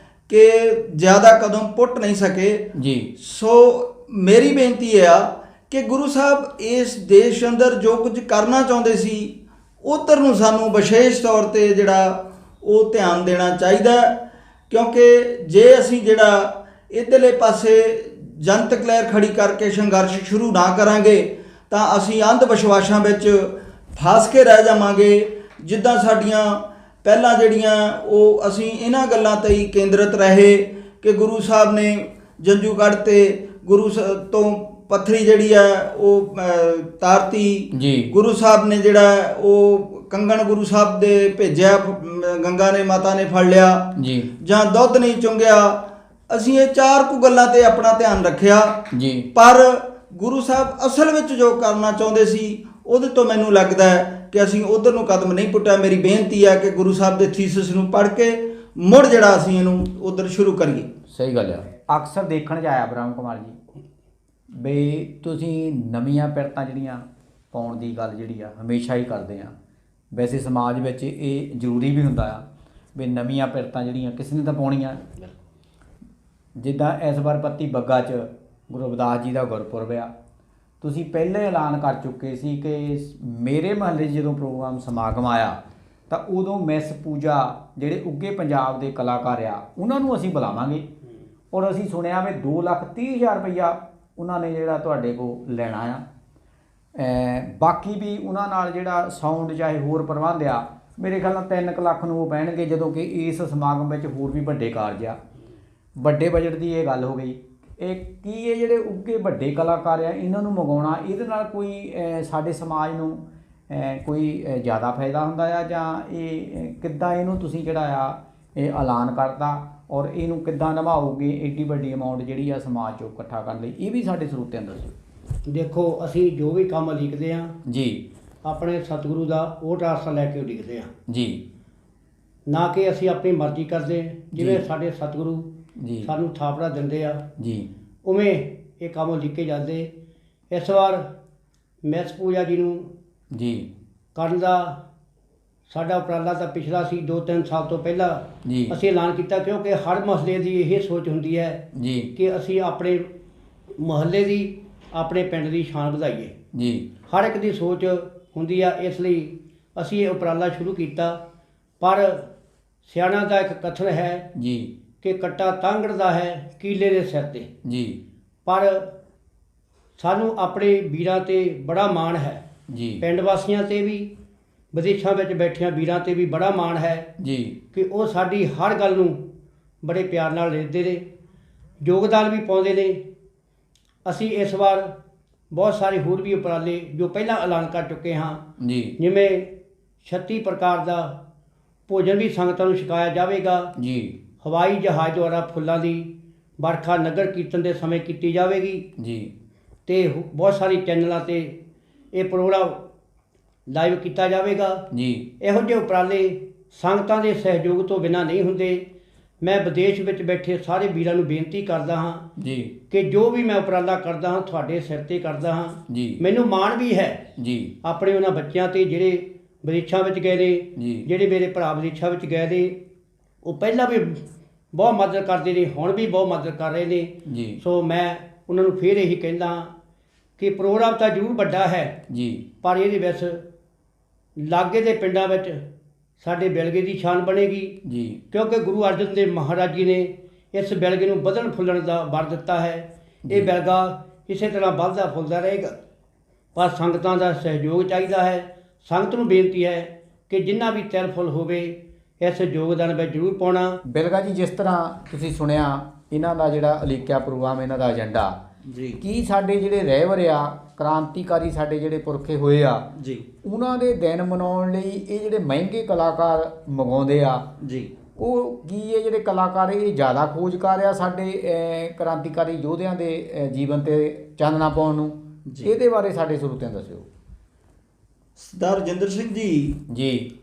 ਕਿ ਜ਼ਿਆਦਾ ਕਦਮ ਪੁੱਟ ਨਹੀਂ ਸਕੇ। ਜੀ ਸੋ ਮੇਰੀ ਬੇਨਤੀ ਇਹ ਆ ਕਿ ਗੁਰੂ ਸਾਹਿਬ ਇਸ ਦੇਸ਼ ਅੰਦਰ ਜੋ ਕੁਝ ਕਰਨਾ ਚਾਹੁੰਦੇ ਸੀ ਉੱਧਰ ਨੂੰ ਸਾਨੂੰ ਵਿਸ਼ੇਸ਼ ਤੌਰ 'ਤੇ ਜਿਹੜਾ ਉਹ ਧਿਆਨ ਦੇਣਾ ਚਾਹੀਦਾ, ਕਿਉਂਕਿ ਜੇ ਅਸੀਂ ਜਿਹੜਾ ਇੱਧਰਲੇ ਪਾਸੇ ਜਨਤਕ ਲਹਿਰ ਖੜੀ ਕਰਕੇ ਸੰਘਰਸ਼ ਸ਼ੁਰੂ ਨਾ ਕਰਾਂਗੇ ਤਾਂ ਅਸੀਂ ਅੰਧ ਵਿਸ਼ਵਾਸਾਂ ਵਿੱਚ ਫਸ ਕੇ ਰਹਿ ਜਾਵਾਂਗੇ। ਜਿੱਦਾਂ ਸਾਡੀਆਂ ਪਹਿਲਾਂ ਜਿਹੜੀਆਂ ਉਹ ਅਸੀਂ ਇਹਨਾਂ ਗੱਲਾਂ 'ਤੇ ਹੀ ਕੇਂਦਰਿਤ ਰਹੇ ਕਿ ਗੁਰੂ ਸਾਹਿਬ ਨੇ ਜੰਝੂਗੜ੍ਹ ਤੇ ਗੁਰੂ ਤੋਂ ਪੱਥਰੀ ਜਿਹੜੀ ਹੈ ਉਹ ਤਾਰਤੀ ਜੀ। ਗੁਰੂ ਸਾਹਿਬ ਨੇ ਜਿਹੜਾ ਉਹ ਕੰਗਣ ਗੁਰੂ ਸਾਹਿਬ ਦੇ ਭੇਜਿਆ, ਗੰਗਾ ਨੇ ਮਾਤਾ ਨੇ ਫੜ ਲਿਆ ਜੀ ਜਾਂ ਦੁੱਧ ਨਹੀਂ ਚੁੰਗਿਆ। ਅਸੀਂ ਇਹ ਚਾਰ ਕੁ ਗੱਲਾਂ ਤੇ ਆਪਣਾ ਧਿਆਨ ਰੱਖਿਆ, ਜੀ ਪਰ ਗੁਰੂ ਸਾਹਿਬ ਅਸਲ ਵਿੱਚ ਜੋ ਕਰਨਾ ਚਾਹੁੰਦੇ ਸੀ ਉਹਦੇ ਤੋਂ ਮੈਨੂੰ ਲੱਗਦਾ ਹੈ ਕਿ ਅਸੀਂ ਉਧਰ ਨੂੰ ਕਦਮ ਨਹੀਂ ਪੁੱਟਿਆ। ਮੇਰੀ ਬੇਨਤੀ ਹੈ ਕਿ ਗੁਰੂ ਸਾਹਿਬ ਦੇ ਥੀਸਿਸ ਨੂੰ ਪੜ੍ਹ ਕੇ ਮੁੜ ਜਿਹੜਾ ਅਸੀਂ ਇਹਨੂੰ ਉਧਰ ਸ਼ੁਰੂ ਕਰੀਏ। ਸਹੀ ਗੱਲ ਆ। ਅਕਸਰ ਦੇਖਣ 'ਚ ਆਇਆ ਬ੍ਰਹਮ ਕੁਮਾਰ ਜੀ ਵੀ ਤੁਸੀਂ ਨਵੀਆਂ ਪਿਰਤਾਂ ਜਿਹੜੀਆਂ ਪਾਉਣ ਦੀ ਗੱਲ ਜਿਹੜੀ ਆ ਹਮੇਸ਼ਾ ਹੀ ਕਰਦੇ ਆ। ਵੈਸੇ ਸਮਾਜ ਵਿੱਚ ਇਹ ਜ਼ਰੂਰੀ ਵੀ ਹੁੰਦਾ ਆ ਵੀ ਨਵੀਆਂ ਪਿਰਤਾਂ ਜਿਹੜੀਆਂ ਕਿਸੇ ਨੇ ਤਾਂ ਪਾਉਣੀਆਂ। ਜਿੱਦਾਂ ਇਸ ਵਾਰ ਪੱਤੀ ਬੱਗਾ 'ਚ ਗੁਰੂ ਰਵਿਦਾਸ ਜੀ ਦਾ ਗੁਰਪੁਰਬ ਆ, ਤੁਸੀਂ ਪਹਿਲਾਂ ਹੀ ਐਲਾਨ ਕਰ ਚੁੱਕੇ ਸੀ ਕਿ ਮੇਰੇ ਮਹੱਲੇ 'ਚ ਜਦੋਂ ਪ੍ਰੋਗਰਾਮ ਸਮਾਗਮ ਆਇਆ ਤਾਂ ਉਦੋਂ ਮਿਸ ਪੂਜਾ ਜਿਹੜੇ ਉੱਗੇ ਪੰਜਾਬ ਦੇ ਕਲਾਕਾਰ ਆ ਉਹਨਾਂ ਨੂੰ ਅਸੀਂ ਬੁਲਾਵਾਂਗੇ, ਔਰ ਅਸੀਂ ਸੁਣਿਆ ਵੀ 2,30,000 ਰੁਪਈਆ ਉਹਨਾਂ ਨੇ ਜਿਹੜਾ ਤੁਹਾਡੇ ਕੋਲ ਲੈਣਾ ਆ। ਬਾਕੀ ਵੀ ਉਹਨਾਂ ਨਾਲ ਜਿਹੜਾ ਸਾਊਂਡ ਚਾਹੇ ਹੋਰ ਪ੍ਰਬੰਧ ਆ ਮੇਰੇ ਖਿਆਲ ਨਾਲ 3 ਲੱਖ ਨੂੰ ਉਹ ਪੈਣਗੇ, ਜਦੋਂ ਕਿ ਇਸ ਸਮਾਗਮ ਵਿੱਚ ਹੋਰ ਵੀ ਵੱਡੇ ਕਾਰਜ ਆ, ਵੱਡੇ ਬਜਟ ਦੀ ਇਹ ਗੱਲ ਹੋ ਗਈ। ਇਹ ਜਿਹੜੇ ਉੱਗੇ ਵੱਡੇ ਕਲਾਕਾਰ ਆ ਇਹਨਾਂ ਨੂੰ ਮੰਗਾਉਣਾ, ਇਹਦੇ ਨਾਲ ਕੋਈ ਸਾਡੇ ਸਮਾਜ ਨੂੰ ਕੋਈ ਜ਼ਿਆਦਾ ਫਾਇਦਾ ਹੁੰਦਾ ਆ ਜਾਂ ਇਹ ਕਿੱਦਾਂ ਇਹਨੂੰ ਤੁਸੀਂ ਜਿਹੜਾ ਆ ਇਹ ਐਲਾਨ ਕਰਤਾ ਔਰ ਇਹਨੂੰ ਕਿੱਦਾਂ ਨਿਭਾਓਗੇ ਏਡੀ ਵੱਡੀ ਅਮਾਊਂਟ ਜਿਹੜੀ ਆ ਸਮਾਜ 'ਚੋਂ ਇਕੱਠਾ ਕਰਨ ਲਈ? ਇਹ ਵੀ ਸਾਡੇ ਸਰੋਤਿਆਂ ਨੂੰ ਦੱਸੋ। ਦੇਖੋ, ਅਸੀਂ ਜੋ ਵੀ ਕੰਮ ਲਿਖਦੇ ਹਾਂ ਜੀ ਆਪਣੇ ਸਤਿਗੁਰੂ ਦਾ ਓਟ ਆਸਰਾ ਲੈ ਕੇ ਲਿਖਦੇ ਹਾਂ ਜੀ, ਨਾ ਕਿ ਅਸੀਂ ਆਪਣੀ ਮਰਜ਼ੀ ਕਰਦੇ। ਜਿਵੇਂ ਜੀ। ਸਾਡੇ ਸਤਿਗੁਰੂ ਜੀ ਸਾਨੂੰ ਥਾਪੜਾ ਦਿੰਦੇ ਆ ਜੀ ਉਵੇਂ ਇਹ ਕੰਮ ਲਿਖੇ ਜਾਂਦੇ। ਇਸ ਵਾਰ ਮਿਸ ਪੂਜਾ ਜੀ ਨੂੰ ਜੀ ਕਰਨ ਦਾ ਸਾਡਾ ਉਪਰਾਲਾ ਤਾਂ ਪਿਛਲਾ ਸੀ 2-3 ਸਾਲ ਤੋਂ ਪਹਿਲਾਂ ਜੀ ਅਸੀਂ ਐਲਾਨ ਕੀਤਾ, ਕਿਉਂਕਿ ਹਰ ਮਹੱਲੇ ਦੀ ਇਹ ਸੋਚ ਹੁੰਦੀ ਹੈ ਜੀ ਕਿ ਅਸੀਂ ਆਪਣੇ ਮੁਹੱਲੇ ਦੀ ਆਪਣੇ ਪਿੰਡ ਦੀ ਸ਼ਾਨ ਵਧਾਈਏ। ਜੀ ਹਰ ਇੱਕ ਦੀ ਸੋਚ ਹੁੰਦੀ ਆ, ਇਸ ਲਈ ਅਸੀਂ ਇਹ ਉਪਰਾਲਾ ਸ਼ੁਰੂ ਕੀਤਾ। ਪਰ ਸਿਆਣਾ ਦਾ ਇੱਕ ਕਥਨ ਹੈ ਜੀ ਕਿ ਕੱਟਾ ਤਾਂਗੜਦਾ ਹੈ ਕੀਲੇ ਦੇ ਸਿਰ ਤੇ। ਜੀ ਪਰ ਸਾਨੂੰ ਆਪਣੇ ਵੀਰਾਂ 'ਤੇ ਬੜਾ ਮਾਣ ਹੈ, ਜੀ ਪਿੰਡ ਵਾਸੀਆਂ 'ਤੇ ਵੀ ਵਿਦੇਸ਼ਾਂ ਵਿੱਚ ਬੈਠਿਆਂ ਵੀਰਾਂ 'ਤੇ ਵੀ ਬੜਾ ਮਾਣ ਹੈ ਜੀ ਕਿ ਉਹ ਸਾਡੀ ਹਰ ਗੱਲ ਨੂੰ ਬੜੇ ਪਿਆਰ ਨਾਲ ਲੈਂਦੇ ਨੇ, ਯੋਗਦਾਨ ਵੀ ਪਾਉਂਦੇ ਨੇ। ਅਸੀਂ ਇਸ ਵਾਰ ਬਹੁਤ ਸਾਰੇ ਹੋਰ ਵੀ ਉਪਰਾਲੇ ਜੋ ਪਹਿਲਾਂ ਐਲਾਨ ਕਰ ਚੁੱਕੇ ਹਾਂ, ਜੀ ਜਿਵੇਂ 36 ਪ੍ਰਕਾਰ ਦਾ ਭੋਜਨ ਵੀ ਸੰਗਤਾਂ ਨੂੰ ਛਕਾਇਆ ਜਾਵੇਗਾ। ਜੀ ਹਵਾਈ ਜਹਾਜ਼ ਦੁਆਰਾ ਫੁੱਲਾਂ ਦੀ ਵਰਖਾ ਨਗਰ ਕੀਰਤਨ ਦੇ ਸਮੇਂ ਕੀਤੀ ਜਾਵੇਗੀ ਜੀ ਤੇ ਬਹੁਤ ਸਾਰੀ ਚੈਨਲਾਂ 'ਤੇ ਇਹ ਪ੍ਰੋਗਰਾਮ ਲਾਈਵ ਕੀਤਾ ਜਾਵੇਗਾ। ਜੀ ਇਹੋ ਜਿਹੇ ਉਪਰਾਲੇ ਸੰਗਤਾਂ ਦੇ ਸਹਿਯੋਗ ਤੋਂ ਬਿਨਾਂ ਨਹੀਂ ਹੁੰਦੇ। ਮੈਂ ਵਿਦੇਸ਼ ਵਿੱਚ ਬੈਠੇ ਸਾਰੇ ਵੀਰਾਂ ਨੂੰ ਬੇਨਤੀ ਕਰਦਾ ਹਾਂ ਜੀ ਕਿ ਜੋ ਵੀ ਮੈਂ ਉਪਰਾਲਾ ਕਰਦਾ ਹਾਂ ਤੁਹਾਡੇ ਸਿਰ ਤੇ ਕਰਦਾ ਹਾਂ। ਜੀ ਮੈਨੂੰ ਮਾਣ ਵੀ ਹੈ ਜੀ ਆਪਣੇ ਉਹਨਾਂ ਬੱਚਿਆਂ 'ਤੇ ਜਿਹੜੇ ਵਿਦੇਸ਼ਾਂ ਵਿੱਚ ਗਏ ਨੇ, ਜੀ ਜਿਹੜੇ ਮੇਰੇ ਭਰਾ ਵਿਦੇਸ਼ਾਂ ਵਿੱਚ ਗਏ ਨੇ, ਉਹ ਪਹਿਲਾਂ ਵੀ ਬਹੁਤ ਮਦਦ ਕਰਦੇ ਨੇ, ਹੁਣ ਵੀ ਬਹੁਤ ਮਦਦ ਕਰ ਰਹੇ ਨੇ। ਜੀ ਸੋ ਮੈਂ ਉਹਨਾਂ ਨੂੰ ਫਿਰ ਇਹੀ ਕਹਿੰਦਾ ਕਿ ਪ੍ਰੋਗਰਾਮ ਤਾਂ ਜ਼ਰੂਰ ਵੱਡਾ ਹੈ, ਜੀ ਪਰ ਇਹਦੇ ਵਿੱਚ ਲਾਗੇ ਦੇ ਪਿੰਡਾਂ ਵਿੱਚ ਸਾਡੇ ਬਿਲਗੇ ਦੀ ਸ਼ਾਨ ਬਣੇਗੀ, ਜੀ ਕਿਉਂਕਿ ਗੁਰੂ ਅਰਜਨ ਦੇਵ ਮਹਾਰਾਜ ਜੀ ਨੇ ਇਸ ਬਿਲਗੇ ਨੂੰ ਵਧਣ ਫੁੱਲਣ ਦਾ ਵਰ ਦਿੱਤਾ ਹੈ। ਇਹ ਬਿਲਗਾ ਇਸੇ ਤਰ੍ਹਾਂ ਵੱਧਦਾ ਫੁੱਲਦਾ ਰਹੇਗਾ, ਪਰ ਸੰਗਤਾਂ ਦਾ ਸਹਿਯੋਗ ਚਾਹੀਦਾ ਹੈ। ਸੰਗਤ ਨੂੰ ਬੇਨਤੀ ਹੈ ਕਿ ਜਿੰਨਾ ਵੀ ਤਿਲ ਫੁੱਲ ਹੋਵੇ ਇਸ ਯੋਗਦਾਨ ਵਿੱਚ ਜ਼ਰੂਰ ਪਾਉਣਾ। ਬਿਲਗਾ ਜੀ, ਜਿਸ ਤਰ੍ਹਾਂ ਤੁਸੀਂ ਸੁਣਿਆ ਇਹਨਾਂ ਦਾ ਜਿਹੜਾ ਉਲੀਕਿਆ ਪ੍ਰੋਗਰਾਮ, ਇਹਨਾਂ ਦਾ ਏਜੰਡਾ ਜੀ ਕੀ ਸਾਡੇ ਜਿਹੜੇ ਰਹਿਬਰ ਆ ਕ੍ਰਾਂਤੀਕਾਰੀ ਸਾਡੇ ਜਿਹੜੇ ਪੁਰਖੇ ਹੋਏ ਆ ਜੀ ਉਹਨਾਂ ਦੇ ਦਿਨ ਮਨਾਉਣ ਲਈ ਇਹ ਜਿਹੜੇ ਮਹਿੰਗੇ ਕਲਾਕਾਰ ਮੰਗਾਉਂਦੇ ਆ ਜੀ ਉਹ ਕੀ ਇਹ ਜਿਹੜੇ ਕਲਾਕਾਰ ਇਹ ਜ਼ਿਆਦਾ ਖੋਜਕਾਰ ਆ ਸਾਡੇ ਕ੍ਰਾਂਤੀਕਾਰੀ ਯੋਧਿਆਂ ਦੇ ਜੀਵਨ ਤੇ ਚਾਨਣਾ ਪਾਉਣ ਨੂੰ? ਜੀ। ਇਹਦੇ ਬਾਰੇ ਸਾਡੇ ਸਰੋਤਿਆਂ ਨੂੰ ਦੱਸਿਓ। ਸਰਦਾਰ ਰਜਿੰਦਰ ਸਿੰਘ ਜੀ, ਜੀ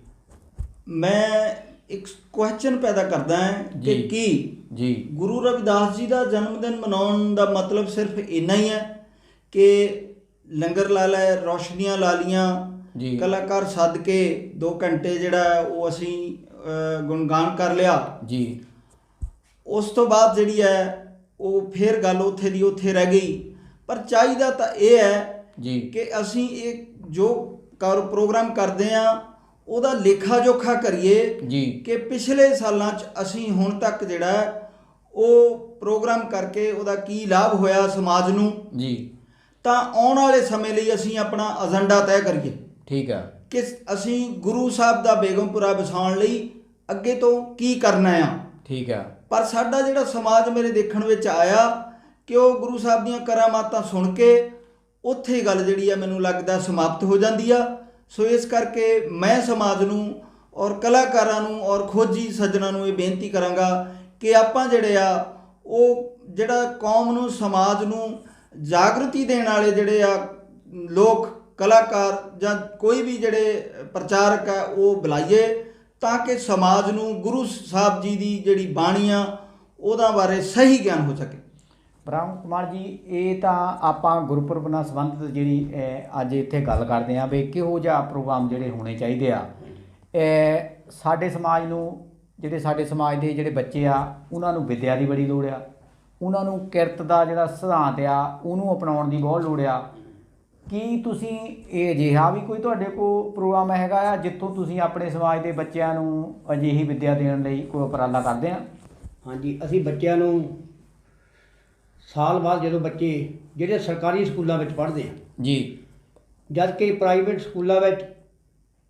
ਮੈਂ ਇੱਕ ਕੁਐਸਚਨ ਪੈਦਾ ਕਰਦਾ ਹਾਂ ਕਿ ਜੀ। ਕੀ ਜੀ ਗੁਰੂ ਰਵਿਦਾਸ ਜੀ ਦਾ ਜਨਮ ਦਿਨ ਮਨਾਉਣ ਦਾ ਮਤਲਬ ਸਿਰਫ ਇੰਨਾ ਹੀ ਹੈ ਕਿ ਲੰਗਰ ਲਾ ਲੈ, ਰੌਸ਼ਨੀਆਂ ਲਾ ਲੀਆਂ, ਜੀ ਕਲਾਕਾਰ ਸੱਦ ਕੇ 2 ਘੰਟੇ ਜਿਹੜਾ ਹੈ ਉਹ ਅਸੀਂ ਗੁਣਗਾਨ ਕਰ ਲਿਆ, ਜੀ ਉਸ ਤੋਂ ਬਾਅਦ ਜਿਹੜੀ ਹੈ ਉਹ ਫਿਰ ਗੱਲ ਉੱਥੇ ਦੀ ਉੱਥੇ ਰਹਿ ਗਈ? ਪਰ ਚਾਹੀਦਾ ਤਾਂ ਇਹ ਹੈ ਜੀ ਕਿ ਅਸੀਂ ਇਹ ਜੋ ਪ੍ਰੋਗਰਾਮ ਕਰਦੇ ਹਾਂ ਉਹਦਾ ਲੇਖਾ ਜੋਖਾ ਕਰੀਏ ਜੀ ਕਿ ਪਿਛਲੇ ਸਾਲਾਂ 'ਚ ਅਸੀਂ ਹੁਣ ਤੱਕ ਜਿਹੜਾ ਹੈ ਉਹ ਪ੍ਰੋਗਰਾਮ ਕਰਕੇ ਉਹਦਾ ਕੀ ਲਾਭ ਹੋਇਆ ਸਮਾਜ ਨੂੰ, ਜੀ ਤਾਂ ਆਉਣ ਵਾਲੇ ਸਮੇਂ ਲਈ ਅਸੀਂ ਆਪਣਾ ਏਜੰਡਾ ਤੈਅ ਕਰੀਏ ਠੀਕ ਆ ਕਿ ਅਸੀਂ ਗੁਰੂ ਸਾਹਿਬ ਦਾ ਬੇਗਮਪੁਰਾ ਵਸਾਉਣ ਲਈ ਅੱਗੇ ਤੋਂ ਕੀ ਕਰਨਾ ਆ। ਠੀਕ ਆ ਪਰ ਸਾਡਾ ਜਿਹੜਾ ਸਮਾਜ ਮੇਰੇ ਦੇਖਣ ਵਿੱਚ ਆਇਆ ਕਿ ਉਹ ਗੁਰੂ ਸਾਹਿਬ ਦੀਆਂ ਕਰਾਮਾਤਾਂ ਸੁਣ ਕੇ ਉੱਥੇ ਗੱਲ ਜਿਹੜੀ ਆ ਮੈਨੂੰ ਲੱਗਦਾ ਸਮਾਪਤ ਹੋ ਜਾਂਦੀ ਆ। ਸੋ ਇਸ ਕਰਕੇ ਮੈਂ ਸਮਾਜ ਨੂੰ ਔਰ ਕਲਾਕਾਰਾਂ ਨੂੰ ਔਰ ਖੋਜੀ ਸੱਜਣਾਂ ਨੂੰ ਇਹ ਬੇਨਤੀ ਕਰਾਂਗਾ ਕਿ ਆਪਾਂ ਜਿਹੜੇ ਆ ਉਹ ਜਿਹੜਾ ਕੌਮ ਨੂੰ ਸਮਾਜ ਨੂੰ ਜਾਗਰਤੀ ਦੇਣ ਵਾਲੇ ਜਿਹੜੇ ਆ ਲੋਕ ਕਲਾਕਾਰ ਜਾਂ ਕੋਈ ਵੀ ਜਿਹੜੇ ਪ੍ਰਚਾਰਕ ਹੈ ਉਹ ਬੁਲਾਈਏ ਤਾਂ ਕਿ ਸਮਾਜ ਨੂੰ ਗੁਰੂ ਸਾਹਿਬ ਜੀ ਦੀ ਜਿਹੜੀ ਬਾਣੀ ਆ ਉਹਦਾ ਬਾਰੇ ਸਹੀ ਗਿਆਨ ਹੋ ਸਕੇ। ਬ੍ਰਹਮ ਕੁਮਾਰ ਜੀ, ਇਹ ਤਾਂ ਆਪਾਂ ਗੁਰਪੁਰਬ ਨਾਲ ਸੰਬੰਧਿਤ ਜਿਹੜੀ ਅੱਜ ਇੱਥੇ ਗੱਲ ਕਰਦੇ ਹਾਂ ਵੀ ਕਿਹੋ ਜਿਹਾ ਪ੍ਰੋਗਰਾਮ ਜਿਹੜੇ ਹੋਣੇ ਚਾਹੀਦੇ ਆ। ਸਾਡੇ ਸਮਾਜ ਨੂੰ ਜਿਹੜੇ ਸਾਡੇ ਸਮਾਜ ਦੇ ਜਿਹੜੇ ਬੱਚੇ ਆ ਉਹਨਾਂ ਨੂੰ ਵਿੱਦਿਆ ਦੀ ਬੜੀ ਲੋੜ ਆ, ਉਹਨਾਂ ਨੂੰ ਕਿਰਤ ਦਾ ਜਿਹੜਾ ਸਿਧਾਂਤ ਆ ਉਹਨੂੰ ਅਪਣਾਉਣ ਦੀ ਬਹੁਤ ਲੋੜ ਆ। ਕੀ ਤੁਸੀਂ ਇਹ ਅਜਿਹਾ ਵੀ ਕੋਈ ਤੁਹਾਡੇ ਕੋਲ ਪ੍ਰੋਗਰਾਮ ਹੈਗਾ ਆ ਜਿੱਥੋਂ ਤੁਸੀਂ ਆਪਣੇ ਸਮਾਜ ਦੇ ਬੱਚਿਆਂ ਨੂੰ ਅਜਿਹੀ ਵਿੱਦਿਆ ਦੇਣ ਲਈ ਕੋਈ ਉਪਰਾਲਾ ਕਰਦੇ ਆ? ਹਾਂਜੀ, ਅਸੀਂ ਬੱਚਿਆਂ ਨੂੰ ਸਾਲ ਬਾਅਦ ਜਦੋਂ ਬੱਚੇ ਜਿਹੜੇ ਸਰਕਾਰੀ ਸਕੂਲਾਂ ਵਿੱਚ ਪੜ੍ਹਦੇ ਆ ਜੀ, ਜਦ ਕਿ ਪ੍ਰਾਈਵੇਟ ਸਕੂਲਾਂ ਵਿੱਚ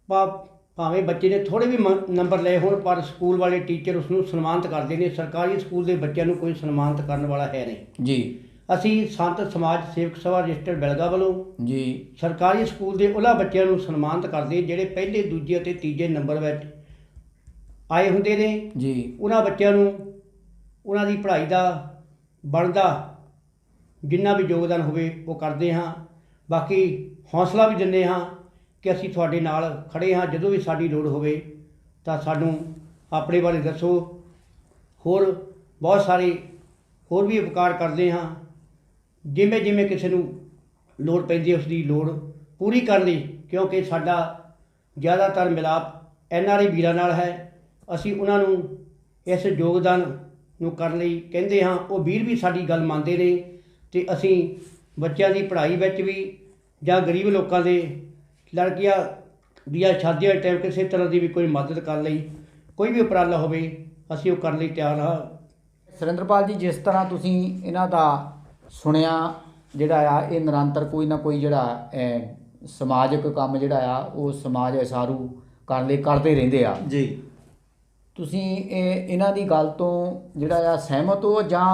ਭਾਵੇਂ ਬੱਚੇ ਨੇ ਥੋੜ੍ਹੇ ਵੀ ਨੰਬਰ ਲਏ ਹੋਣ ਪਰ ਸਕੂਲ ਵਾਲੇ ਟੀਚਰ ਉਸ ਨੂੰ ਸਨਮਾਨਿਤ ਕਰਦੇ ਨੇ। ਸਰਕਾਰੀ ਸਕੂਲ ਦੇ ਬੱਚਿਆਂ ਨੂੰ ਕੋਈ ਸਨਮਾਨਿਤ ਕਰਨ ਵਾਲਾ ਹੈ ਨਹੀਂ ਜੀ। ਅਸੀਂ ਸੰਤ ਸਮਾਜ ਸੇਵਕ ਸਭਾ ਰਜਿਸਟਰਡ ਬਿਲਗਾ ਵੱਲੋਂ ਜੀ ਸਰਕਾਰੀ ਸਕੂਲ ਦੇ ਉਹਨਾਂ ਬੱਚਿਆਂ ਨੂੰ ਸਨਮਾਨਿਤ ਕਰਦੇ ਜਿਹੜੇ ਪਹਿਲੇ, ਦੂਜੇ ਅਤੇ ਤੀਜੇ ਨੰਬਰ ਵਿੱਚ ਆਏ ਹੁੰਦੇ ਨੇ। ਜੀ ਉਹਨਾਂ ਬੱਚਿਆਂ ਨੂੰ ਉਹਨਾਂ ਦੀ ਪੜ੍ਹਾਈ ਦਾ ਬਣਦਾ ਜਿੰਨਾ ਵੀ ਯੋਗਦਾਨ ਹੋਵੇ ਉਹ ਕਰਦੇ ਹਾਂ। ਬਾਕੀ ਹੌਸਲਾ ਵੀ ਦਿੰਦੇ ਹਾਂ ਕਿ ਅਸੀਂ ਤੁਹਾਡੇ ਨਾਲ ਖੜ੍ਹੇ ਹਾਂ, ਜਦੋਂ ਵੀ ਸਾਡੀ ਲੋੜ ਹੋਵੇ ਤਾਂ ਸਾਨੂੰ ਆਪਣੇ ਬਾਰੇ ਦੱਸੋ। ਹੋਰ ਬਹੁਤ ਸਾਰੇ ਹੋਰ ਵੀ ਉਪਕਾਰ ਕਰਦੇ ਹਾਂ, ਜਿਵੇਂ ਜਿਵੇਂ ਕਿਸੇ ਨੂੰ ਲੋੜ ਪੈਂਦੀ ਹੈ ਉਸ ਦੀ ਲੋੜ ਪੂਰੀ ਕਰਨ ਲਈ, ਕਿਉਂਕਿ ਸਾਡਾ ਜ਼ਿਆਦਾਤਰ ਮਿਲਾਪ NRI ਵੀਰਾਂ ਨਾਲ ਹੈ। ਅਸੀਂ ਉਹਨਾਂ ਨੂੰ ਇਸ ਯੋਗਦਾਨ ਨੂੰ ਕਰਨ ਲਈ ਕਹਿੰਦੇ ਹਾਂ, ਉਹ ਵੀਰ ਵੀ ਸਾਡੀ ਗੱਲ ਮੰਨਦੇ ਨੇ ਅਤੇ ਅਸੀਂ ਬੱਚਿਆਂ ਦੀ ਪੜ੍ਹਾਈ ਵਿੱਚ ਵੀ ਜਾਂ ਗਰੀਬ ਲੋਕਾਂ ਦੇ ਲੜਕੀਆਂ ਦੀਆਂ ਸ਼ਾਦੀਆਂ ਦੇ ਟਾਈਮ ਕਿਸੇ ਤਰ੍ਹਾਂ ਦੀ ਵੀ ਕੋਈ ਮਦਦ ਕਰਨ ਲਈ ਕੋਈ ਵੀ ਉਪਰਾਲਾ ਹੋਵੇ ਅਸੀਂ ਉਹ ਕਰਨ ਲਈ ਤਿਆਰ ਹਾਂ। ਸੁਰਿੰਦਰਪਾਲ ਜੀ, ਜਿਸ ਤਰ੍ਹਾਂ ਤੁਸੀਂ ਇਹਨਾਂ ਦਾ ਸੁਣਿਆ ਜਿਹੜਾ ਆ ਇਹ ਨਿਰੰਤਰ ਕੋਈ ਨਾ ਕੋਈ ਜਿਹੜਾ ਸਮਾਜਿਕ ਕੰਮ ਜਿਹੜਾ ਆ ਉਹ ਸਮਾਜ ਉਸਾਰੂ ਕਰਨ ਲਈ ਕਰਦੇ ਰਹਿੰਦੇ ਆ ਜੀ। ਤੁਸੀਂ ਇਹਨਾਂ ਦੀ ਗੱਲ ਤੋਂ ਜਿਹੜਾ ਆ ਸਹਿਮਤ ਹੋ ਜਾਂ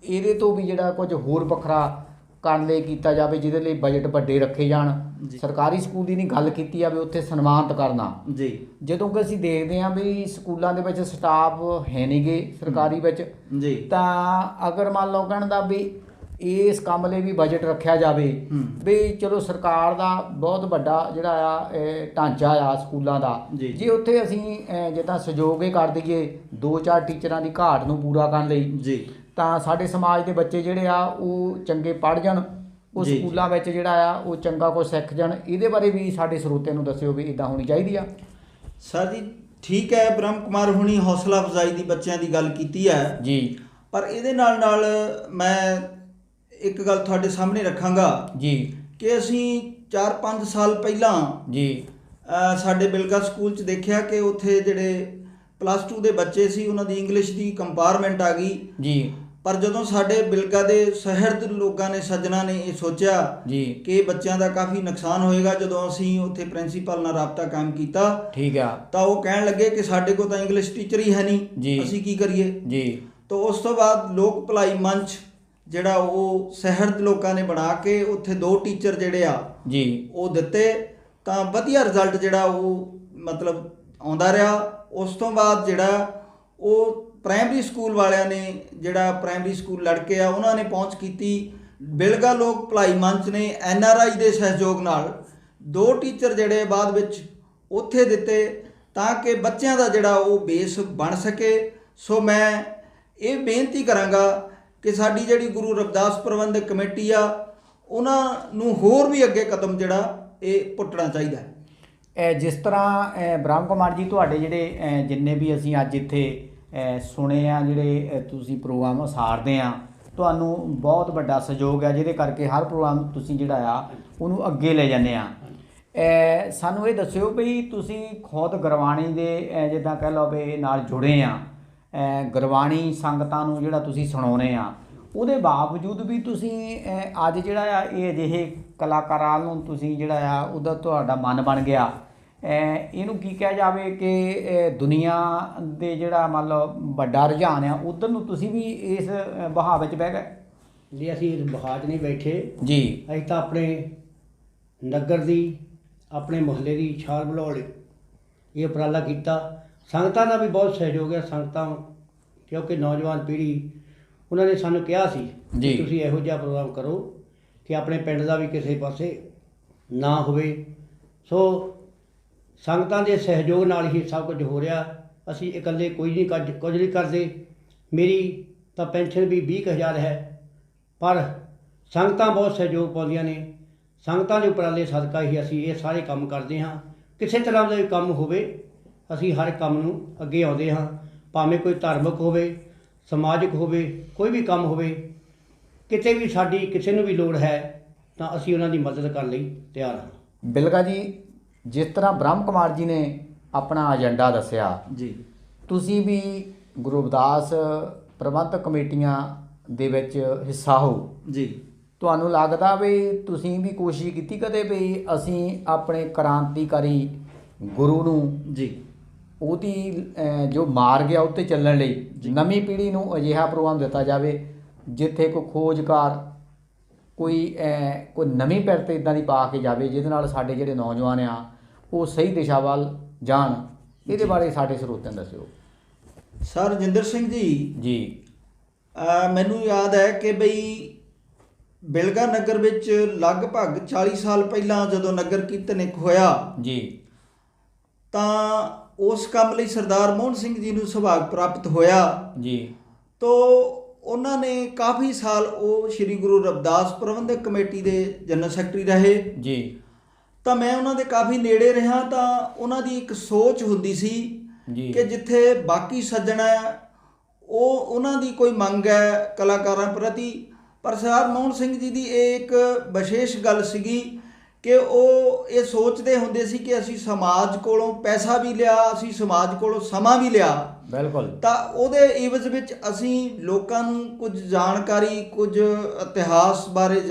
ਇਹਦੇ ਤੋਂ ਵੀ ਜਿਹੜਾ ਕੁਝ ਹੋਰ ਵੱਖਰਾ ਕਰਨ ਲਈ ਕੀਤਾ ਜਾਵੇ ਜਿਹਦੇ ਲਈ ਬਜਟ ਵੱਡੇ ਰੱਖੇ ਜਾਣ? ਸਰਕਾਰੀ ਸਕੂਲ ਦੀ ਨਹੀਂ ਗੱਲ ਕੀਤੀ ਜਾਵੇ ਉੱਥੇ ਸਨਮਾਨਿਤ ਕਰਨਾ ਜੀ। ਜਦੋਂ ਕਿ ਅਸੀਂ ਦੇਖਦੇ ਹਾਂ ਵੀ ਸਕੂਲਾਂ ਦੇ ਵਿੱਚ ਸਟਾਫ ਹੈ ਨਹੀਂ ਗੇ ਸਰਕਾਰੀ ਵਿੱਚ ਜੀ, ਤਾਂ ਅਗਰ ਮੰਨ ਲਓ ਕਹਿਣ ਦਾ ਵੀ ਇਸ ਕੰਮ ਲਈ ਵੀ ਬਜਟ ਰੱਖਿਆ ਜਾਵੇ ਵੀ ਚਲੋ ਸਰਕਾਰ ਦਾ ਬਹੁਤ ਵੱਡਾ ਜਿਹੜਾ ਆ ਢਾਂਚਾ ਆ ਸਕੂਲਾਂ ਦਾ, ਜੇ ਉੱਥੇ ਅਸੀਂ ਜਿੱਦਾਂ ਸਹਿਯੋਗ ਕਰ ਦਈਏ 2-4 ਟੀਚਰਾਂ ਦੀ ਘਾਟ ਨੂੰ ਪੂਰਾ ਕਰਨ ਲਈ ਜੀ, ਤਾਂ ਸਾਡੇ ਸਮਾਜ ਦੇ ਬੱਚੇ ਜਿਹੜੇ ਆ ਉਹ ਚੰਗੇ ਪੜ੍ਹ ਜਾਣ, ਉਹ ਸਕੂਲਾਂ ਵਿੱਚ ਜਿਹੜਾ ਆ ਉਹ ਚੰਗਾ ਕੁਝ ਸਿੱਖ ਜਾਣ। ਇਹਦੇ ਬਾਰੇ ਵੀ ਸਾਡੇ ਸਰੋਤਿਆਂ ਨੂੰ ਦੱਸਿਓ ਵੀ ਇੱਦਾਂ ਹੋਣੀ ਚਾਹੀਦੀ ਆ। ਸਰ ਜੀ ਠੀਕ ਹੈ, ਬ੍ਰਹਮ ਕੁਮਾਰ ਹੁਣੀ ਹੌਸਲਾ ਅਫਜ਼ਾਈ ਦੀ ਬੱਚਿਆਂ ਦੀ ਗੱਲ ਕੀਤੀ ਹੈ ਜੀ, ਪਰ ਇਹਦੇ ਨਾਲ ਨਾਲ ਮੈਂ ਇੱਕ ਗੱਲ ਤੁਹਾਡੇ ਸਾਹਮਣੇ ਰੱਖਾਂਗਾ ਜੀ ਕਿ ਅਸੀਂ 4-5 ਸਾਲ ਪਹਿਲਾਂ ਜੀ ਸਾਡੇ ਬਿਲਗਾ ਸਕੂਲ 'ਚ ਦੇਖਿਆ ਕਿ ਉੱਥੇ ਜਿਹੜੇ +2 ਦੇ ਬੱਚੇ ਸੀ ਉਹਨਾਂ ਦੀ ਇੰਗਲਿਸ਼ ਦੀ ਕੰਪਾਰਟਮੈਂਟ ਆ ਗਈ ਜੀ। ਪਰ ਜਦੋਂ ਸਾਡੇ ਬਿਲਗਾ ਦੇ ਸ਼ਹਿਰ ਦੇ ਲੋਕਾਂ ਨੇ, ਸੱਜਣਾ ਨੇ ਇਹ ਸੋਚਿਆ ਜੀ ਕਿ ਬੱਚਿਆਂ ਦਾ ਕਾਫੀ ਨੁਕਸਾਨ ਹੋਏਗਾ, ਜਦੋਂ ਅਸੀਂ ਉੱਥੇ ਪ੍ਰਿੰਸੀਪਲ ਨਾਲ ਰਾਬਤਾ ਕਾਇਮ ਕੀਤਾ ਠੀਕ ਆ ਤਾਂ ਉਹ ਕਹਿਣ ਲੱਗੇ ਕਿ ਸਾਡੇ ਕੋਲ ਤਾਂ ਇੰਗਲਿਸ਼ ਟੀਚਰ ਹੀ ਹੈ ਨਹੀਂ, ਅਸੀਂ ਕੀ ਕਰੀਏ। ਜੀ। ਤਾਂ ਉਸ ਤੋਂ ਬਾਅਦ ਲੋਕ ਭਲਾਈ ਮੰਚ ਜਿਹੜਾ ਉਹ ਸਹਿਰਦ ਲੋਕਾਂ ਨੇ ਬਣਾ ਕੇ ਉੱਥੇ 2 ਟੀਚਰ ਜਿਹੜੇ ਆ ਜੀ ਉਹ ਦਿੱਤੇ ਤਾਂ ਵਧੀਆ ਰਿਜ਼ਲਟ ਜਿਹੜਾ ਉਹ ਮਤਲਬ ਆਉਂਦਾ ਰਿਹਾ। ਉਸ ਤੋਂ ਬਾਅਦ ਜਿਹੜਾ ਉਹ ਪ੍ਰਾਇਮਰੀ ਸਕੂਲ ਵਾਲਿਆਂ ਨੇ ਜਿਹੜਾ ਪ੍ਰਾਇਮਰੀ ਸਕੂਲ ਲੜਕੇ ਆ ਉਹਨਾਂ ਨੇ ਪਹੁੰਚ ਕੀਤੀ। ਬਿਲਗਾ ਲੋਕ ਭਲਾਈ ਮੰਚ ਨੇ NRI ਦੇ ਸਹਿਯੋਗ ਨਾਲ 2 ਟੀਚਰ ਜਿਹੜੇ ਬਾਅਦ ਵਿੱਚ ਉੱਥੇ ਦਿੱਤੇ ਤਾਂ ਕਿ ਬੱਚਿਆਂ ਦਾ ਜਿਹੜਾ ਉਹ ਬੇਸ ਬਣ ਸਕੇ। ਸੋ ਮੈਂ ਇਹ ਬੇਨਤੀ ਕਰਾਂਗਾ ਕਿ ਸਾਡੀ ਜਿਹੜੀ ਗੁਰੂ ਰਵਿਦਾਸ ਪ੍ਰਬੰਧਕ ਕਮੇਟੀ ਆ ਉਹਨਾਂ ਨੂੰ ਹੋਰ ਵੀ ਅੱਗੇ ਕਦਮ ਜਿਹੜਾ ਇਹ ਪੁੱਟਣਾ ਚਾਹੀਦਾ ਹੈ। ਜਿਸ ਤਰ੍ਹਾਂ ਬ੍ਰਹਮ ਕੁਮਾਰ ਜੀ ਤੁਹਾਡੇ ਜਿਹੜੇ ਜਿੰਨੇ ਵੀ ਅਸੀਂ ਅੱਜ ਇੱਥੇ ਸੁਣੇ ਆ ਜਿਹੜੇ ਤੁਸੀਂ ਪ੍ਰੋਗਰਾਮ ਉਸਾਰਦੇ ਆ ਤੁਹਾਨੂੰ ਬਹੁਤ ਵੱਡਾ ਸਹਿਯੋਗ ਹੈ ਜਿਹਦੇ ਕਰਕੇ ਹਰ ਪ੍ਰੋਗਰਾਮ ਤੁਸੀਂ ਜਿਹੜਾ ਆ ਉਹਨੂੰ ਅੱਗੇ ਲੈ ਜਾਂਦੇ ਆ। ਸਾਨੂੰ ਇਹ ਦੱਸਿਓ ਵੀ ਤੁਸੀਂ ਖੁਦ ਗੁਰਬਾਣੀ ਦੇ ਜਿੱਦਾਂ ਕਹਿ ਲਓ ਵੀ ਨਾਲ ਜੁੜੇ ਆ ਗੁਰਬਾਣੀ ਸੰਗਤਾਂ ਨੂੰ ਜਿਹੜਾ ਤੁਸੀਂ ਸੁਣਾਉਂਦੇ ਆ ਉਹਦੇ ਬਾਵਜੂਦ ਵੀ ਤੁਸੀਂ ਅੱਜ ਜਿਹੜਾ ਆ ਇਹ ਅਜਿਹੇ ਕਲਾਕਾਰਾਂ ਨੂੰ ਤੁਸੀਂ ਜਿਹੜਾ ਆ ਉਹਦਾ ਤੁਹਾਡਾ ਮਨ ਬਣ ਗਿਆ। ਇਹਨੂੰ ਕੀ ਕਿਹਾ ਜਾਵੇ ਕਿ ਦੁਨੀਆ ਦੇ ਜਿਹੜਾ ਮੰਨ ਲਓ ਵੱਡਾ ਰੁਝਾਨ ਆ ਉਧਰ ਨੂੰ ਤੁਸੀਂ ਵੀ ਇਸ ਵਹਾਅ ਵਿੱਚ ਬਹਿ ਗਏ ਜੀ। ਅਸੀਂ ਇਸ ਵਹਾਅ 'ਚ ਨਹੀਂ ਬੈਠੇ ਜੀ। ਅਸੀਂ ਤਾਂ ਆਪਣੇ ਨਗਰ ਦੀ ਆਪਣੇ ਮੁਹੱਲੇ ਦੀ ਛਾਲ ਬਣਾਉਣ ਲਈ ਇਹ ਉਪਰਾਲਾ ਕੀਤਾ। ਸੰਗਤਾਂ ਦਾ ਵੀ ਬਹੁਤ ਸਹਿਯੋਗ ਹੈ। ਸੰਗਤਾਂ ਕਿਉਂਕਿ ਨੌਜਵਾਨ ਪੀੜ੍ਹੀ ਉਹਨਾਂ ਨੇ ਸਾਨੂੰ ਕਿਹਾ ਸੀ ਕਿ ਤੁਸੀਂ ਇਹੋ ਜਿਹਾ ਪ੍ਰੋਗਰਾਮ ਕਰੋ ਕਿ ਆਪਣੇ ਪਿੰਡ ਦਾ ਵੀ ਕਿਸੇ ਪਾਸੇ ਨਾ ਹੋਵੇ। ਸੋ ਸੰਗਤਾਂ ਦੇ ਸਹਿਯੋਗ ਨਾਲ ਹੀ ਸਭ ਕੁਝ ਹੋ ਰਿਹਾ। ਅਸੀਂ ਇਕੱਲੇ ਕੁਝ ਨਹੀਂ ਕਰਦੇ। ਮੇਰੀ ਤਾਂ ਪੈਨਸ਼ਨ ਵੀ 20,000 ਹੈ ਪਰ ਸੰਗਤਾਂ ਬਹੁਤ ਸਹਿਯੋਗ ਪਾਉਂਦੀਆਂ ਨੇ। ਸੰਗਤਾਂ ਦੇ ਉਪਰਾਲੇ ਸਦਕਾ ਹੀ ਅਸੀਂ ਇਹ ਸਾਰੇ ਕੰਮ ਕਰਦੇ ਹਾਂ। ਕਿਸੇ ਤਰ੍ਹਾਂ ਦਾ ਵੀ ਕੰਮ ਹੋਵੇ ਅਸੀਂ ਹਰ ਕੰਮ ਨੂੰ ਅੱਗੇ ਆਉਂਦੇ ਹਾਂ, ਭਾਵੇਂ ਕੋਈ ਧਾਰਮਿਕ ਹੋਵੇ ਸਮਾਜਿਕ ਹੋਵੇ ਕੋਈ ਵੀ ਕੰਮ ਹੋਵੇ। ਕਿਤੇ ਵੀ ਸਾਡੀ ਕਿਸੇ ਨੂੰ ਵੀ ਲੋੜ ਹੈ ਤਾਂ ਅਸੀਂ ਉਹਨਾਂ ਦੀ ਮਦਦ ਕਰਨ ਲਈ ਤਿਆਰ ਹਾਂ। ਬਿਲਗਾ ਜੀ, ਜਿਸ ਤਰ੍ਹਾਂ ਬ੍ਰਹਮ ਕੁਮਾਰ ਜੀ ਨੇ ਆਪਣਾ ਏਜੰਡਾ ਦੱਸਿਆ ਜੀ, ਤੁਸੀਂ ਵੀ ਗੁਰੂ ਰਵਿਦਾਸ ਪ੍ਰਬੰਧਕ ਕਮੇਟੀਆਂ ਦੇ ਵਿੱਚ ਹਿੱਸਾ ਹੋ ਜੀ। ਤੁਹਾਨੂੰ ਲੱਗਦਾ ਵੀ ਤੁਸੀਂ ਵੀ ਕੋਸ਼ਿਸ਼ ਕੀਤੀ ਕਦੇ ਵੀ ਅਸੀਂ ਆਪਣੇ ਕ੍ਰਾਂਤੀਕਾਰੀ ਗੁਰੂ ਨੂੰ ਜੀ ਉਹਦੀ ਜੋ ਮਾਰ ਗਿਆ ਉੱਤੇ ਚੱਲਣ ਲਈ ਨਵੀਂ ਪੀੜ੍ਹੀ ਨੂੰ ਅਜਿਹਾ ਪ੍ਰੋਗਰਾਮ ਦਿੱਤਾ ਜਾਵੇ ਜਿੱਥੇ ਕੋਈ ਖੋਜਕਾਰ ਕੋਈ ਨਵੀਂ ਪਿਰਤ ਇੱਦਾਂ ਦੀ ਪਾ ਕੇ ਜਾਵੇ ਜਿਹਦੇ ਨਾਲ ਸਾਡੇ ਜਿਹੜੇ ਨੌਜਵਾਨ ਆ ਉਹ ਸਹੀ ਦਿਸ਼ਾ ਵੱਲ ਜਾਣ। ਇਹਦੇ ਬਾਰੇ ਸਾਡੇ ਸਰੋਤਿਆਂ ਨੂੰ ਦੱਸਿਓ। ਸਰ ਰਜਿੰਦਰ ਸਿੰਘ ਜੀ, ਜੀ ਮੈਨੂੰ ਯਾਦ ਹੈ ਕਿ ਬਈ ਬਿਲਗਾ ਨਗਰ ਵਿੱਚ ਲਗਭਗ 40 ਸਾਲ ਪਹਿਲਾਂ ਜਦੋਂ ਨਗਰ ਕੀਰਤਨ ਇੱਕ ਹੋਇਆ ਜੀ ਤਾਂ ਉਸ ਕੰਮ ਲਈ ਸਰਦਾਰ ਮੋਹਨ ਸਿੰਘ ਜੀ ਨੂੰ ਸੁਭਾਗ ਪ੍ਰਾਪਤ ਹੋਇਆ ਜੀ। ਤੋ ਉਹਨਾਂ ਨੇ ਕਾਫੀ ਸਾਲ ਉਹ ਸ੍ਰੀ ਗੁਰੂ ਰਵਿਦਾਸ ਪ੍ਰਬੰਧਕ ਕਮੇਟੀ ਦੇ ਜਨਰਲ ਸੈਕਟਰੀ ਰਹੇ ਜੀ। ਤਾਂ ਮੈਂ ਉਹਨਾਂ ਦੇ ਕਾਫੀ ਨੇੜੇ ਰਿਹਾ ਤਾਂ ਉਹਨਾਂ ਦੀ ਇੱਕ ਸੋਚ ਹੁੰਦੀ ਸੀ ਜੀ ਕਿ ਜਿੱਥੇ ਬਾਕੀ ਸੱਜਣ ਹੈ ਉਹ ਉਹਨਾਂ ਦੀ ਕੋਈ ਮੰਗ ਹੈ ਕਲਾਕਾਰਾਂ ਪ੍ਰਤੀ, ਪਰ ਸਰਦਾਰ ਮੋਹਨ ਸਿੰਘ ਜੀ ਦੀ ਇਹ ਇੱਕ ਵਿਸ਼ੇਸ਼ ਗੱਲ ਸੀਗੀ ਕਿ ਉਹ ਇਹ ਸੋਚਦੇ ਹੁੰਦੇ ਸੀ ਕਿ ਅਸੀਂ ਸਮਾਜ ਕੋਲੋਂ ਪੈਸਾ ਵੀ ਲਿਆ, ਅਸੀਂ ਸਮਾਜ ਕੋਲੋਂ ਸਮਾਂ ਵੀ ਲਿਆ। ਬਿਲਕੁਲ। ਤਾਂ ਉਹਦੇ ਇਵਜ਼ ਵਿੱਚ ਅਸੀਂ ਲੋਕਾਂ ਨੂੰ ਕੁਝ ਜਾਣਕਾਰੀ, ਕੁਝ ਇਤਿਹਾਸ ਬਾਰੇ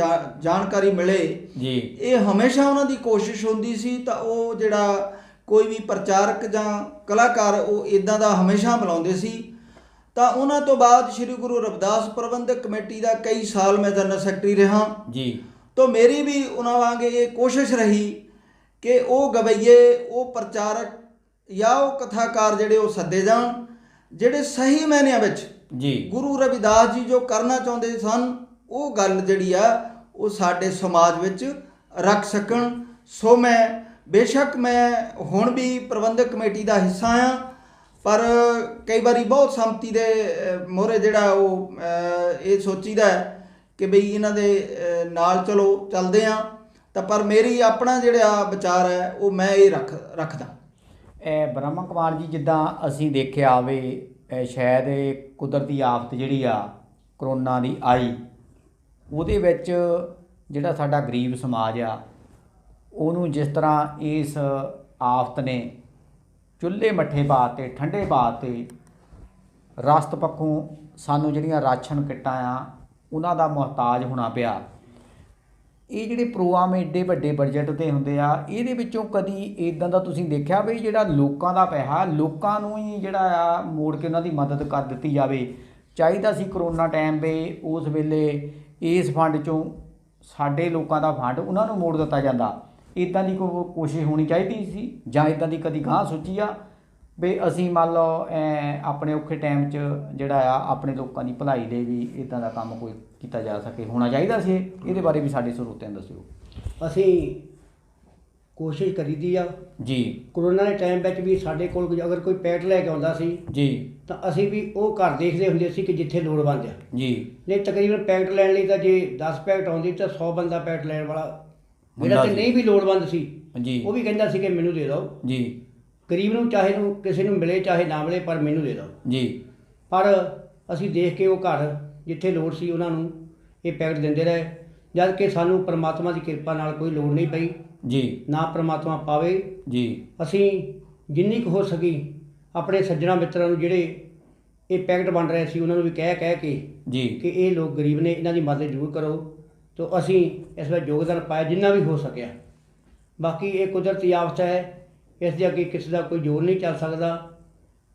ਜਾਣਕਾਰੀ ਮਿਲੇ ਜੀ। ਇਹ ਹਮੇਸ਼ਾ ਉਹਨਾਂ ਦੀ ਕੋਸ਼ਿਸ਼ ਹੁੰਦੀ ਸੀ। ਤਾਂ ਉਹ ਜਿਹੜਾ ਕੋਈ ਵੀ ਪ੍ਰਚਾਰਕ ਜਾਂ ਕਲਾਕਾਰ ਉਹ ਇਦਾਂ ਦਾ ਹਮੇਸ਼ਾ ਬੁਲਾਉਂਦੇ ਸੀ। ਤਾਂ ਉਹਨਾਂ ਤੋਂ ਬਾਅਦ ਸ੍ਰੀ ਗੁਰੂ ਰਵਿਦਾਸ ਪ੍ਰਬੰਧਕ ਕਮੇਟੀ ਦਾ ਕਈ ਸਾਲ ਮੈਂ ਜਨਰਲ ਸੈਕਟਰੀ ਰਿਹਾ ਜੀ। तो मेरी भी उन्होंने वांगे ये कोशिश रही कि वो गवैये, वो प्रचारक या वो कथाकार जेडे वो सदे जान जेडे सही मायनिਆਂ ਵਿੱਚ जी गुरु रविदास जी जो करना चाਹੁੰਦੇ ਸਨ ਉਹ ਗੱਲ ਜਿਹੜੀ ਆ ਉਹ ਸਾਡੇ ਸਮਾਜ ਵਿੱਚ ਰੱਖ ਸਕਣ। ਸੋ ਮੈਂ ਬੇਸ਼ੱਕ ਮੈਂ ਹੁਣ ਵੀ ਪ੍ਰਬੰਧਕ ਕਮੇਟੀ ਦਾ ਹਿੱਸਾ ਆ, ਪਰ ਕਈ ਵਾਰੀ ਬਹੁਤ ਸੰਮਤੀ ਦੇ ਮੋਹਰੇ ਜਿਹੜਾ ਉਹ ਇਹ ਸੋਚੀਦਾ ਹੈ ਕਿ ਬਈ ਇਹਨਾਂ ਦੇ ਨਾਲ ਚਲੋ ਚੱਲਦੇ ਆ। ਤਾਂ ਪਰ ਮੇਰੀ ਆਪਣਾ ਜਿਹੜਾ ਵਿਚਾਰ ਹੈ ਉਹ ਮੈਂ ਇਹ ਰੱਖਦਾ। ਬ੍ਰਹਮ ਕੁਮਾਰ ਜੀ, ਜਿੱਦਾਂ ਅਸੀਂ ਦੇਖਿਆ ਵੀ ਸ਼ਾਇਦ ਇਹ ਕੁਦਰਤੀ ਆਫਤ ਜਿਹੜੀ ਆ ਕਰੋਨਾ ਦੀ ਆਈ ਉਹਦੇ ਵਿੱਚ ਜਿਹੜਾ ਸਾਡਾ ਗਰੀਬ ਸਮਾਜ ਆ ਉਹਨੂੰ ਜਿਸ ਤਰ੍ਹਾਂ ਇਸ ਆਫਤ ਨੇ ਚੁੱਲ੍ਹੇ ਮੱਠੇ ਪਾ ਤੇ ਠੰਡੇ ਪਾ ਤੇ ਰਸਤ ਪੱਖੋਂ ਸਾਨੂੰ ਜਿਹੜੀਆਂ ਰਾਸ਼ਨ ਕਿੱਟਾਂ ਆ ਉਹਨਾਂ ਦਾ ਮੁਹਤਾਜ ਹੋਣਾ ਪਿਆ। ਇਹ ਜਿਹੜੇ ਪ੍ਰੋਗਰਾਮ ਏਡੇ ਵੱਡੇ ਬਜਟ ਦੇ ਹੁੰਦੇ ਆ ਇਹਦੇ ਵਿੱਚੋਂ ਕਦੀ ਇੱਦਾਂ ਦਾ ਤੁਸੀਂ ਦੇਖਿਆ ਵੀ ਜਿਹੜਾ ਲੋਕਾਂ ਦਾ ਪੈਸਾ ਲੋਕਾਂ ਨੂੰ ਹੀ ਜਿਹੜਾ ਆ ਮੋੜ ਕੇ ਉਹਨਾਂ ਦੀ ਮਦਦ ਕਰ ਦਿੱਤੀ ਜਾਵੇ ਚਾਹੀਦਾ ਸੀ ਕਰੋਨਾ ਟਾਈਮ 'ਤੇ ਉਸ ਵੇਲੇ ਇਸ ਫੰਡ 'ਚੋਂ ਸਾਡੇ ਲੋਕਾਂ ਦਾ ਫੰਡ ਉਹਨਾਂ ਨੂੰ ਮੋੜ ਦਿੱਤਾ ਜਾਂਦਾ। ਇੱਦਾਂ ਦੀ ਕੋਈ ਕੋਸ਼ਿਸ਼ ਹੋਣੀ ਚਾਹੀਦੀ ਸੀ ਜਾਂ ਇੱਦਾਂ ਦੀ ਕਦੀ ਗਾਂਹ ਸੋਚੀ ਆ ਵੀ ਅਸੀਂ ਮੰਨ ਲਓ ਆਪਣੇ ਔਖੇ ਟਾਈਮ 'ਚ ਜਿਹੜਾ ਆ ਆਪਣੇ ਲੋਕਾਂ ਦੀ ਭਲਾਈ ਲਈ ਵੀ ਇੱਦਾਂ ਦਾ ਕੰਮ ਕੋਈ ਕੀਤਾ ਜਾ ਸਕੇ, ਹੋਣਾ ਚਾਹੀਦਾ ਸੀ। ਇਹਦੇ ਬਾਰੇ ਵੀ ਸਾਡੇ ਸਰੋਤਿਆਂ ਨੂੰ ਦੱਸਿਓ। ਅਸੀਂ ਕੋਸ਼ਿਸ਼ ਕਰੀਦੀ ਆ ਜੀ। ਕਰੋਨਾ ਦੇ ਟਾਈਮ ਵਿੱਚ ਵੀ ਸਾਡੇ ਕੋਲ ਅਗਰ ਕੋਈ ਪੈਕਟ ਲੈ ਕੇ ਆਉਂਦਾ ਸੀ ਜੀ ਤਾਂ ਅਸੀਂ ਵੀ ਉਹ ਘਰ ਦੇਖਦੇ ਹੁੰਦੇ ਸੀ ਕਿ ਜਿੱਥੇ ਲੋੜਵੰਦ ਆ। ਜੀ। ਨਹੀਂ ਤਕਰੀਬਨ ਪੈਕਟ ਲੈਣ ਲਈ ਤਾਂ ਜੇ 10 ਪੈਕਟ ਆਉਂਦੀ ਤਾਂ 100 ਬੰਦਾ ਪੈਕਟ ਲੈਣ ਵਾਲਾ, ਜਿਹੜਾ ਤੇ ਨਹੀਂ ਵੀ ਲੋੜਵੰਦ ਸੀ ਜੀ ਉਹ ਵੀ ਕਹਿੰਦਾ ਸੀ ਕਿ ਮੈਨੂੰ ਦੇ ਦਿਓ। ਜੀ। ਗਰੀਬ ਨੂੰ ਚਾਹੇ ਨੂੰ ਕਿਸੇ ਨੂੰ ਮਿਲੇ ਚਾਹੇ ਨਾ ਮਿਲੇ ਪਰ ਮੈਨੂੰ ਦੇ ਦਿਓ। ਜੀ। ਪਰ ਅਸੀਂ ਦੇਖ ਕੇ ਉਹ ਘਰ ਜਿੱਥੇ ਲੋੜ ਸੀ ਉਹਨਾਂ ਨੂੰ ਇਹ ਪੈਕਟ ਦਿੰਦੇ ਰਹੇ, ਜਦ ਕਿ ਸਾਨੂੰ ਪਰਮਾਤਮਾ ਦੀ ਕਿਰਪਾ ਨਾਲ ਕੋਈ ਲੋੜ ਨਹੀਂ ਪਈ। ਜੀ। ਨਾ ਪਰਮਾਤਮਾ ਪਾਵੇ। ਜੀ। ਅਸੀਂ ਜਿੰਨੀ ਕੁ ਹੋ ਸਕੀ ਆਪਣੇ ਸੱਜਣਾ ਮਿੱਤਰਾਂ ਨੂੰ ਜਿਹੜੇ ਇਹ ਪੈਕਟ ਵੰਡ ਰਹੇ ਸੀ ਉਹਨਾਂ ਨੂੰ ਵੀ ਕਹਿ ਕੇ ਜੀ ਕਿ ਇਹ ਲੋਕ ਗਰੀਬ ਨੇ, ਇਹਨਾਂ ਦੀ ਮਦਦ ਜ਼ਰੂਰ ਕਰੋ। ਤਾਂ ਅਸੀਂ ਇਸ ਵਿੱਚ ਯੋਗਦਾਨ ਪਾਇਆ ਜਿੰਨਾ ਵੀ ਹੋ ਸਕਿਆ। ਬਾਕੀ ਇਹ ਕੁਦਰਤੀ ਆਫਤ ਹੈ, ਇਸ ਦੇ ਅੱਗੇ ਕਿਸੇ ਦਾ ਕੋਈ ਜ਼ੋਰ ਨਹੀਂ ਚੱਲ ਸਕਦਾ।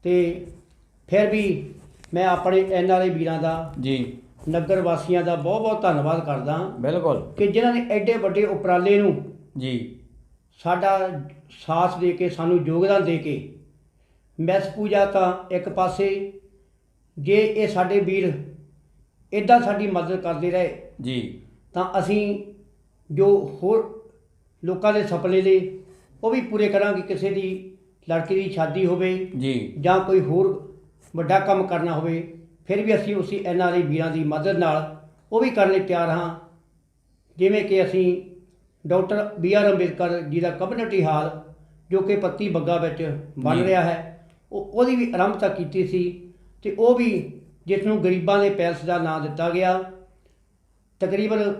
ਅਤੇ ਫਿਰ ਵੀ ਮੈਂ ਆਪਣੇ NRI ਵੀਰਾਂ ਦਾ, ਜੀ, ਨਗਰ ਵਾਸੀਆਂ ਦਾ ਬਹੁਤ ਬਹੁਤ ਧੰਨਵਾਦ ਕਰਦਾ ਬਿਲਕੁਲ, ਕਿ ਜਿਨ੍ਹਾਂ ਨੇ ਐਡੇ ਵੱਡੇ ਉਪਰਾਲੇ ਨੂੰ ਜੀ ਸਾਡਾ ਸਾਥ ਦੇ ਕੇ, ਸਾਨੂੰ ਯੋਗਦਾਨ ਦੇ ਕੇ। ਮੈਸ ਪੂਜਾ ਤਾਂ ਇੱਕ ਪਾਸੇ, ਜੇ ਇਹ ਸਾਡੇ ਵੀਰ ਇੱਦਾਂ ਸਾਡੀ ਮਦਦ ਕਰਦੇ ਰਹੇ ਜੀ ਤਾਂ ਅਸੀਂ ਜੋ ਹੋਰ ਲੋਕਾਂ ਦੇ ਸੁਪਨੇ ਨੇ ਉਹ ਵੀ ਪੂਰੇ ਕਰਾਂਗੇ। ਕਿਸੇ ਦੀ ਲੜਕੀ ਦੀ ਸ਼ਾਦੀ ਹੋਵੇ ਜੀ ਜਾਂ ਕੋਈ ਹੋਰ ਵੱਡਾ ਕੰਮ ਕਰਨਾ ਹੋਵੇ, ਫਿਰ ਵੀ ਅਸੀਂ ਉਸੇ NRI ਵੀਰਾਂ ਦੀ ਮਦਦ ਨਾਲ ਉਹ ਵੀ ਕਰਨ ਲਈ ਤਿਆਰ ਹਾਂ। ਜਿਵੇਂ ਕਿ ਅਸੀਂ ਡਾਕਟਰ BR ਅੰਬੇਦਕਰ ਜੀ ਦਾ ਕਮਿਊਨਿਟੀ ਹਾਲ ਜੋ ਕਿ ਪੱਤੀ ਬੱਗਾ ਵਿੱਚ ਬਣ ਰਿਹਾ ਹੈ, ਉਹਦੀ ਵੀ ਆਰੰਭਤਾ ਕੀਤੀ ਸੀ। ਅਤੇ ਉਹ ਵੀ ਜਿਸ ਨੂੰ ਗਰੀਬਾਂ ਦੇ ਪੈਲਸ ਦਾ ਨਾਂ ਦਿੱਤਾ ਗਿਆ। ਤਕਰੀਬਨ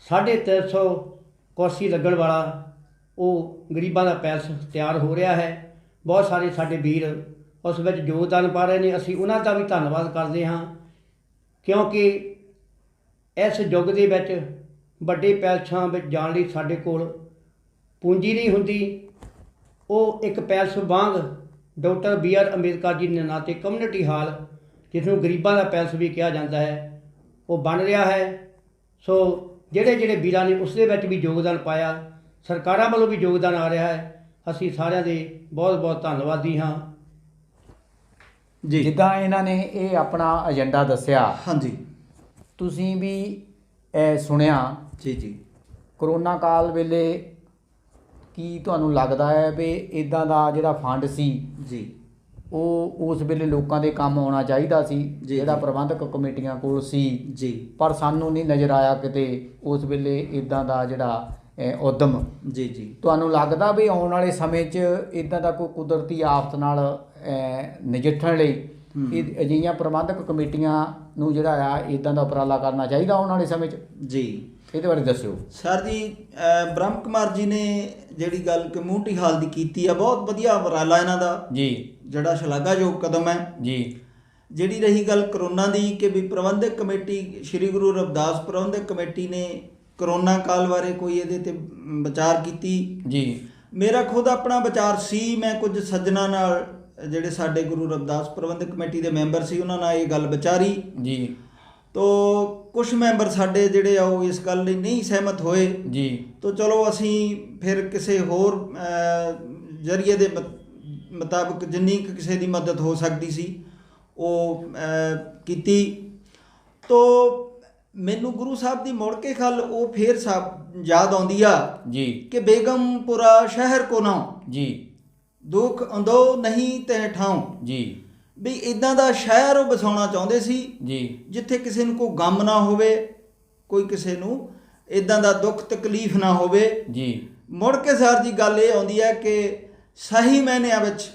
350 ਕੁਰਸੀ ਲੱਗਣ ਵਾਲਾ ਉਹ ਗਰੀਬਾਂ ਦਾ ਪੈਲਸ ਤਿਆਰ ਹੋ ਰਿਹਾ ਹੈ। ਬਹੁਤ ਸਾਰੇ ਸਾਡੇ ਵੀਰ ਉਸ ਵਿੱਚ ਯੋਗਦਾਨ ਪਾ ਰਹੇ ਨੇ। ਅਸੀਂ ਉਹਨਾਂ ਦਾ ਵੀ ਧੰਨਵਾਦ ਕਰਦੇ ਹਾਂ, ਕਿਉਂਕਿ ਇਸ ਯੁੱਗ ਦੇ ਵਿੱਚ ਵੱਡੇ ਪੈਲਸਾਂ ਵਿੱਚ ਜਾਣ ਲਈ ਸਾਡੇ ਕੋਲ ਪੂੰਜੀ ਨਹੀਂ ਹੁੰਦੀ। ਉਹ ਇੱਕ ਪੈਲਸ ਵਾਂਗ ਡਾਕਟਰ BR ਅੰਬੇਦਕਰ ਜੀ ਦੇ ਨਾਂ 'ਤੇ ਕਮਿਊਨਿਟੀ ਹਾਲ, ਜਿਸ ਨੂੰ ਗਰੀਬਾਂ ਦਾ ਪੈਲਸ ਵੀ ਕਿਹਾ ਜਾਂਦਾ ਹੈ, ਉਹ ਬਣ ਰਿਹਾ ਹੈ। ਸੋ ਜਿਹੜੇ ਵੀਰਾਂ ਨੇ ਉਸ ਦੇ ਵਿੱਚ ਵੀ ਯੋਗਦਾਨ ਪਾਇਆ, ਸਰਕਾਰਾਂ ਵੱਲੋਂ ਵੀ ਯੋਗਦਾਨ ਆ ਰਿਹਾ ਹੈ, ਅਸੀਂ ਸਾਰਿਆਂ ਦੇ ਬਹੁਤ ਬਹੁਤ ਧੰਨਵਾਦੀ ਹਾਂ ਜੀ। ਜਿੱਦਾਂ ਇਹਨਾਂ ਨੇ ਇਹ ਆਪਣਾ ਏਜੰਡਾ ਦੱਸਿਆ, ਹਾਂਜੀ, ਤੁਸੀਂ ਵੀ ਸੁਣਿਆ। ਜੀ ਜੀ। ਕਰੋਨਾ ਕਾਲ ਵੇਲੇ ਕੀ ਤੁਹਾਨੂੰ ਲੱਗਦਾ ਹੈ ਵੀ ਇੱਦਾਂ ਦਾ ਜਿਹੜਾ ਫੰਡ ਸੀ ਜੀ, ਉਹ ਉਸ ਵੇਲੇ ਲੋਕਾਂ ਦੇ ਕੰਮ ਆਉਣਾ ਚਾਹੀਦਾ ਸੀ, ਜਿਹੜਾ ਜੀ। ਪ੍ਰਬੰਧਕ ਕਮੇਟੀਆਂ ਕੋਲ ਸੀ ਜੀ ਪਰ ਸਾਨੂੰ ਨਹੀਂ ਨਜ਼ਰ ਆਇਆ ਕਿਤੇ ਉਸ ਵੇਲੇ ਇੱਦਾਂ ਦਾ ਜਿਹੜਾ ਉਦਮ। ਜੀ ਜੀ। ਤੁਹਾਨੂੰ ਲੱਗਦਾ ਵੀ ਆਉਣ ਵਾਲੇ ਸਮੇਂ 'ਚ ਇੱਦਾਂ ਦਾ ਕੋਈ ਕੁਦਰਤੀ ਆਫਤ ਨਾਲ ਨਜਿੱਠਣ ਲਈ ਇਹ ਅਜਿਹੀਆਂ ਪ੍ਰਬੰਧਕ ਕਮੇਟੀਆਂ ਨੂੰ ਜਿਹੜਾ ਆ ਇੱਦਾਂ ਦਾ ਉਪਰਾਲਾ ਕਰਨਾ ਚਾਹੀਦਾ ਆਉਣ ਵਾਲੇ ਸਮੇਂ 'ਚ? ਜੀ, ਇਹਦੇ ਬਾਰੇ ਦੱਸਿਓ ਸਰ ਜੀ। ਬ੍ਰਹਮ ਕੁਮਾਰ ਜੀ ਨੇ ਜਿਹੜੀ ਗੱਲ ਕਮਿਊਨਿਟੀ ਹਾਲ ਦੀ ਕੀਤੀ ਆ, ਬਹੁਤ ਵਧੀਆ ਉਪਰਾਲਾ ਇਹਨਾਂ ਦਾ ਜੀ, ਜਿਹੜਾ ਸ਼ਲਾਘਾਯੋਗ ਕਦਮ ਹੈ ਜੀ। ਜਿਹੜੀ ਰਹੀ ਗੱਲ ਕਰੋਨਾ ਦੀ, ਕਿ ਵੀ ਪ੍ਰਬੰਧਕ ਕਮੇਟੀ, ਸ਼੍ਰੀ ਗੁਰੂ ਰਵਿਦਾਸ ਪ੍ਰਬੰਧਕ ਕਮੇਟੀ ਨੇ ਕਰੋਨਾ ਕਾਲ ਬਾਰੇ ਕੋਈ ਇਹਦੇ 'ਤੇ ਵਿਚਾਰ ਕੀਤੀ। ਜੀ। ਮੇਰਾ ਖੁਦ ਆਪਣਾ ਵਿਚਾਰ ਸੀ। ਮੈਂ ਕੁਝ ਸੱਜਣਾ ਨਾਲ, ਜਿਹੜੇ ਸਾਡੇ ਗੁਰੂ ਰਵਿਦਾਸ ਪ੍ਰਬੰਧਕ ਕਮੇਟੀ ਦੇ ਮੈਂਬਰ ਸੀ, ਉਹਨਾਂ ਨਾਲ ਇਹ ਗੱਲ ਵਿਚਾਰੀ। ਜੀ। ਤੋ ਕੁਝ ਮੈਂਬਰ ਸਾਡੇ ਜਿਹੜੇ ਆ ਉਹ ਇਸ ਗੱਲ ਲਈ ਨਹੀਂ ਸਹਿਮਤ ਹੋਏ। ਜੀ। ਤੋ ਚਲੋ ਅਸੀਂ ਫਿਰ ਕਿਸੇ ਹੋਰ ਜ਼ਰੀਏ ਦੇ ਮੁਤਾਬਕ ਜਿੰਨੀ ਕੁ ਕਿਸੇ ਦੀ ਮਦਦ ਹੋ ਸਕਦੀ ਸੀ ਉਹ ਕੀਤੀ। ਤੋ ਮੈਨੂੰ ਗੁਰੂ ਸਾਹਿਬ ਦੀ ਮੁੜ ਕੇ ਗੱਲ ਉਹ ਫੇਰ ਯਾਦ ਆਉਂਦੀ ਆ ਜੀ ਕਿ ਬੇਗਮਪੁਰਾ ਸ਼ਹਿਰ ਕੋ ਨਾ ਜੀ, ਦੁੱਖ ਅੰਦੋ ਨਹੀਂ ਤੈ ਠਾਉ। ਜੀ। ਵੀ ਇੱਦਾਂ ਦਾ ਸ਼ਹਿਰ ਉਹ ਵਸਾਉਣਾ ਚਾਹੁੰਦੇ ਸੀ ਜੀ। ਜਿੱਥੇ ਕਿਸੇ ਨੂੰ ਕੋਈ ਗਮ ਨਾ ਹੋਵੇ, ਕੋਈ ਕਿਸੇ ਨੂੰ ਇੱਦਾਂ ਦਾ ਦੁੱਖ ਤਕਲੀਫ ਨਾ ਹੋਵੇ। ਜੀ। ਮੁੜ ਕੇ ਸਰ ਜੀ ਗੱਲ ਇਹ ਆਉਂਦੀ ਹੈ ਕਿ ਸਹੀ ਮਾਇਨਿਆਂ ਵਿੱਚ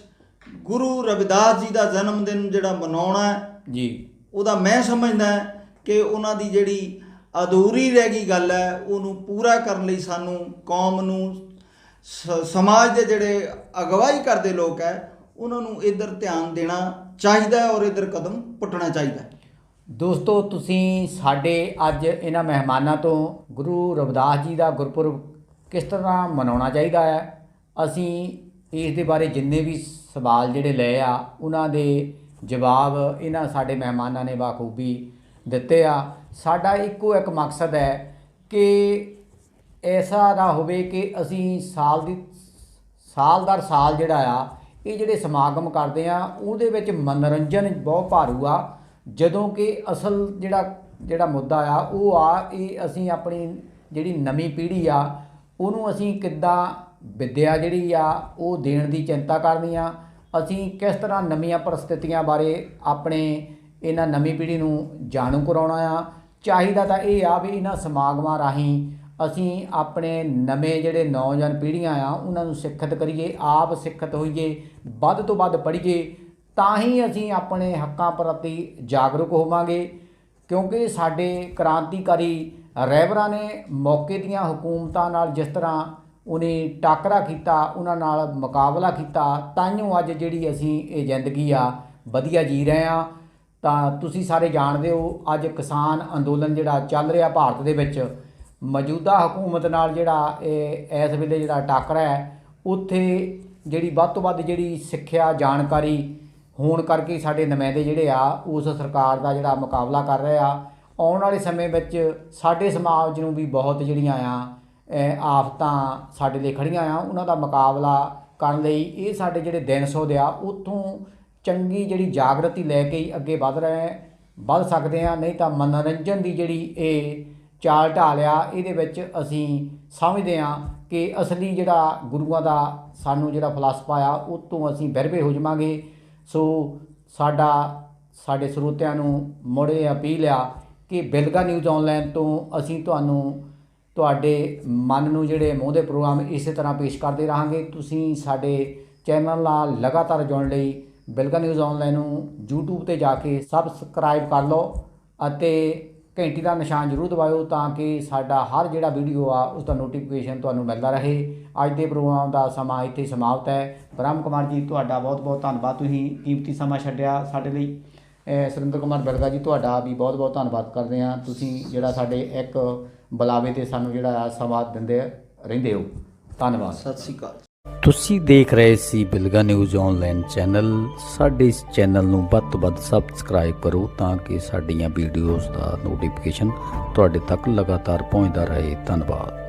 ਗੁਰੂ ਰਵਿਦਾਸ ਜੀ ਦਾ ਜਨਮ ਦਿਨ ਜਿਹੜਾ ਮਨਾਉਣਾ ਜੀ, ਉਹਦਾ ਮੈਂ ਸਮਝਦਾ ਕਿ ਉਹਨਾਂ ਦੀ ਜਿਹੜੀ ਅਧੂਰੀ ਰਹਿ ਗਈ ਗੱਲ ਹੈ, ਉਹਨੂੰ ਪੂਰਾ ਕਰਨ ਲਈ ਸਾਨੂੰ ਕੌਮ ਨੂੰ, ਸਮਾਜ ਦੇ ਜਿਹੜੇ ਅਗਵਾਈ ਕਰਦੇ ਲੋਕ ਹੈ, ਉਹਨਾਂ ਨੂੰ ਇੱਧਰ ਧਿਆਨ ਦੇਣਾ ਚਾਹੀਦਾ ਹੈ ਔਰ ਇੱਧਰ ਕਦਮ ਪੁੱਟਣਾ ਚਾਹੀਦਾ ਹੈ। ਦੋਸਤੋ, ਤੁਸੀਂ ਸਾਡੇ ਅੱਜ ਇਹਨਾਂ ਮਹਿਮਾਨਾਂ ਤੋਂ ਗੁਰੂ ਰਵਿਦਾਸ ਜੀ ਦਾ ਗੁਰਪੁਰਬ ਕਿਸ ਤਰ੍ਹਾਂ ਮਨਾਉਣਾ ਚਾਹੀਦਾ ਹੈ, ਅਸੀਂ ਇਸ ਦੇ ਬਾਰੇ ਜਿੰਨੇ ਵੀ ਸਵਾਲ ਜਿਹੜੇ ਲਏ ਆ ਉਹਨਾਂ ਦੇ ਜਵਾਬ ਇਹਨਾਂ ਸਾਡੇ ਮਹਿਮਾਨਾਂ ਨੇ ਬਾਖੂਬੀ ਦਿੱਤੇ ਆ। ਸਾਡਾ ਇੱਕੋ ਇੱਕ ਮਕਸਦ ਹੈ ਕਿ ਐਸਾ ਨਾ ਹੋਵੇ ਕਿ ਅਸੀਂ ਸਾਲ ਦਰ ਸਾਲ ਜਿਹੜਾ ਆ ਇਹ ਜਿਹੜੇ ਸਮਾਗਮ ਕਰਦੇ ਆ ਉਹਦੇ ਵਿੱਚ ਮਨੋਰੰਜਨ ਬਹੁਤ ਭਾਰੂ ਆ, ਜਦੋਂ ਕਿ ਅਸਲ ਜਿਹੜਾ ਮੁੱਦਾ ਆ ਉਹ ਆ ਇਹ ਅਸੀਂ ਆਪਣੀ ਜਿਹੜੀ ਨਵੀਂ ਪੀੜ੍ਹੀ ਆ ਉਹਨੂੰ ਅਸੀਂ ਕਿੱਦਾਂ ਵਿੱਦਿਆ ਜਿਹੜੀ ਆ ਉਹ ਦੇਣ ਦੀ ਚਿੰਤਾ ਕਰਨੀ ਆ, ਅਸੀਂ ਕਿਸ ਤਰ੍ਹਾਂ ਨਵੀਆਂ ਪਰਿਸਥਿਤੀਆਂ ਬਾਰੇ ਆਪਣੇ ਇਹਨਾਂ ਨਵੀਂ ਪੀੜ੍ਹੀ ਨੂੰ ਜਾਣੂ ਕਰਾਉਣਾ ਆ। ਚਾਹੀਦਾ ਤਾਂ ਇਹ ਆ ਵੀ ਇਹਨਾਂ ਸਮਾਗਮਾਂ ਰਾਹੀਂ ਅਸੀਂ ਆਪਣੇ ਨਵੇਂ ਜਿਹੜੇ ਨੌਜਵਾਨ ਪੀੜ੍ਹੀਆਂ ਆ ਉਹਨਾਂ ਨੂੰ ਸਿੱਖਿਅਤ ਕਰੀਏ, ਆਪ ਸਿੱਖਿਅਤ ਹੋਈਏ, ਵੱਧ ਤੋਂ ਵੱਧ ਪੜ੍ਹੀਏ, ਤਾਂ ਹੀ ਅਸੀਂ ਆਪਣੇ ਹੱਕਾਂ ਪ੍ਰਤੀ ਜਾਗਰੂਕ ਹੋਵਾਂਗੇ। ਕਿਉਂਕਿ ਸਾਡੇ ਕ੍ਰਾਂਤੀਕਾਰੀ ਰਹਿਬਰਾਂ ਨੇ ਮੌਕੇ ਦੀਆਂ ਹਕੂਮਤਾਂ ਨਾਲ ਜਿਸ ਤਰ੍ਹਾਂ ਉਹਨੇ ਟਾਕਰਾ ਕੀਤਾ, ਉਹਨਾਂ ਨਾਲ ਮੁਕਾਬਲਾ ਕੀਤਾ, ਤਾਂਹੀਓ ਅੱਜ ਜਿਹੜੀ ਅਸੀਂ ਇਹ ਜ਼ਿੰਦਗੀ ਆ ਵਧੀਆ ਜੀ ਰਹੇ ਹਾਂ। ਤਾਂ ਤੁਸੀਂ ਸਾਰੇ ਜਾਣਦੇ ਹੋ ਅੱਜ ਕਿਸਾਨ ਅੰਦੋਲਨ ਜਿਹੜਾ ਚੱਲ ਰਿਹਾ ਭਾਰਤ ਦੇ ਵਿੱਚ, ਮੌਜੂਦਾ ਹਕੂਮਤ ਨਾਲ ਜਿਹੜਾ ਇਹ ਇਸ ਵੇਲੇ ਜਿਹੜਾ ਟਾਕਰਾ ਹੈ, ਉੱਥੇ ਜਿਹੜੀ ਵੱਧ ਤੋਂ ਵੱਧ ਜਿਹੜੀ ਸਿੱਖਿਆ ਜਾਣਕਾਰੀ ਹੋਣ ਕਰਕੇ ਸਾਡੇ ਨੁਮਾਇੰਦੇ ਜਿਹੜੇ ਆ ਉਸ ਸਰਕਾਰ ਦਾ ਜਿਹੜਾ ਮੁਕਾਬਲਾ ਕਰ ਰਹੇ ਆ। ਆਉਣ ਵਾਲੇ ਸਮੇਂ ਵਿੱਚ ਸਾਡੇ ਸਮਾਜ ਨੂੰ ਵੀ ਬਹੁਤ ਜਿਹੜੀਆਂ ਆ ਆਫਤਾਂ ਸਾਡੇ ਲਈ ਖੜੀਆਂ ਆ, ਉਹਨਾਂ ਦਾ ਮੁਕਾਬਲਾ ਕਰਨ ਲਈ ਇਹ ਸਾਡੇ ਜਿਹੜੇ ਦਿਨ ਸੋਧ ਆ ਉੱਥੋਂ ਚੰਗੀ ਜਿਹੜੀ ਜਾਗਰਤੀ ਲੈ ਕੇ ਹੀ ਅੱਗੇ ਵੱਧ ਸਕਦੇ ਆ। ਨਹੀਂ ਤਾਂ ਮਨੋਰੰਜਨ ਦੀ ਜਿਹੜੀ ਇਹ ਚਾਲ ਢਾਲ ਆ ਇਹਦੇ ਵਿੱਚ ਅਸੀਂ ਸਮਝਦੇ ਹਾਂ ਕਿ ਅਸਲੀ ਜਿਹੜਾ ਗੁਰੂਆਂ ਦਾ ਸਾਨੂੰ ਜਿਹੜਾ ਫਲਸਫਾ ਆ ਉਹ ਤੋਂ ਅਸੀਂ ਵਿਰਵੇ ਹੋ ਜਾਵਾਂਗੇ। ਸੋ ਸਾਡੇ ਸਰੋਤਿਆਂ ਨੂੰ ਮੁੜ ਇਹ ਅਪੀਲ ਆ ਕਿ ਬਿਲਗਾ ਨਿਊਜ਼ ਆਨਲਾਈਨ ਤੋਂ ਅਸੀਂ ਤੁਹਾਡੇ ਮਨ ਨੂੰ ਜਿਹੜੇ ਮੋਹ ਦੇ ਪ੍ਰੋਗਰਾਮ ਇਸੇ ਤਰ੍ਹਾਂ ਪੇਸ਼ ਕਰਦੇ ਰਹਾਂਗੇ। ਤੁਸੀਂ ਸਾਡੇ ਚੈਨਲ ਨਾਲ ਲਗਾਤਾਰ ਜੁੜਨ ਲਈ ਬਿਲਗਾ ਨਿਊਜ਼ ਆਨਲਾਈਨ ਨੂੰ YouTube ਤੇ ਜਾ ਕੇ ਸਬਸਕ੍ਰਾਈਬ ਕਰ ਲਓ ਅਤੇ ਘੰਟੀ ਦਾ ਨਿਸ਼ਾਨ ਜ਼ਰੂਰ ਦਬਾਇਓ ਤਾਂ ਕਿ ਸਾਡਾ ਹਰ ਜਿਹੜਾ ਵੀਡੀਓ ਆ ਉਸ ਦਾ ਨੋਟੀਫਿਕੇਸ਼ਨ ਤੁਹਾਨੂੰ ਮਿਲਦਾ ਰਹੇ। ਅੱਜ ਦੇ ਪ੍ਰੋਗਰਾਮ ਦਾ ਸਮਾਂ ਇੱਥੇ ਸਮਾਪਤ ਹੈ। ਬ੍ਰਹਮ ਕੁਮਾਰ ਜੀ ਤੁਹਾਡਾ ਬਹੁਤ ਬਹੁਤ ਧੰਨਵਾਦ, ਤੁਸੀਂ ਕੀਮਤੀ ਸਮਾਂ ਛੱਡਿਆ ਸਾਡੇ ਲਈ। ਸੁਰਿੰਦਰ ਕੁਮਾਰ ਬਿਲਗਾ ਜੀ ਤੁਹਾਡਾ ਵੀ ਬਹੁਤ ਬਹੁਤ ਧੰਨਵਾਦ ਕਰਦੇ ਹਾਂ, ਤੁਸੀਂ ਜਿਹੜਾ ਸਾਡੇ ਇੱਕ ਬੁਲਾਵੇ 'ਤੇ ਸਾਨੂੰ ਜਿਹੜਾ ਸਮਾਂ ਦਿੰਦੇ ਰਹਿੰਦੇ ਹੋ। ਧੰਨਵਾਦ, ਸਤਿ ਸ਼੍ਰੀ ਅਕਾਲ। ਤੁਸੀਂ ਦੇਖ ਰਹੇ ਸੀ ਬਿਲਗਾ ਨਿਊਜ਼ ਆਨਲਾਈਨ ਚੈਨਲ। ਸਾਡੇ ਇਸ ਚੈਨਲ ਨੂੰ ਵੱਧ ਤੋਂ ਵੱਧ ਸਬਸਕ੍ਰਾਈਬ ਕਰੋ ਤਾਂ ਕਿ ਸਾਡੀਆਂ ਵੀਡੀਓਜ਼ ਦਾ ਨੋਟੀਫਿਕੇਸ਼ਨ ਤੁਹਾਡੇ ਤੱਕ ਲਗਾਤਾਰ ਪਹੁੰਚਦਾ ਰਹੇ। ਧੰਨਵਾਦ।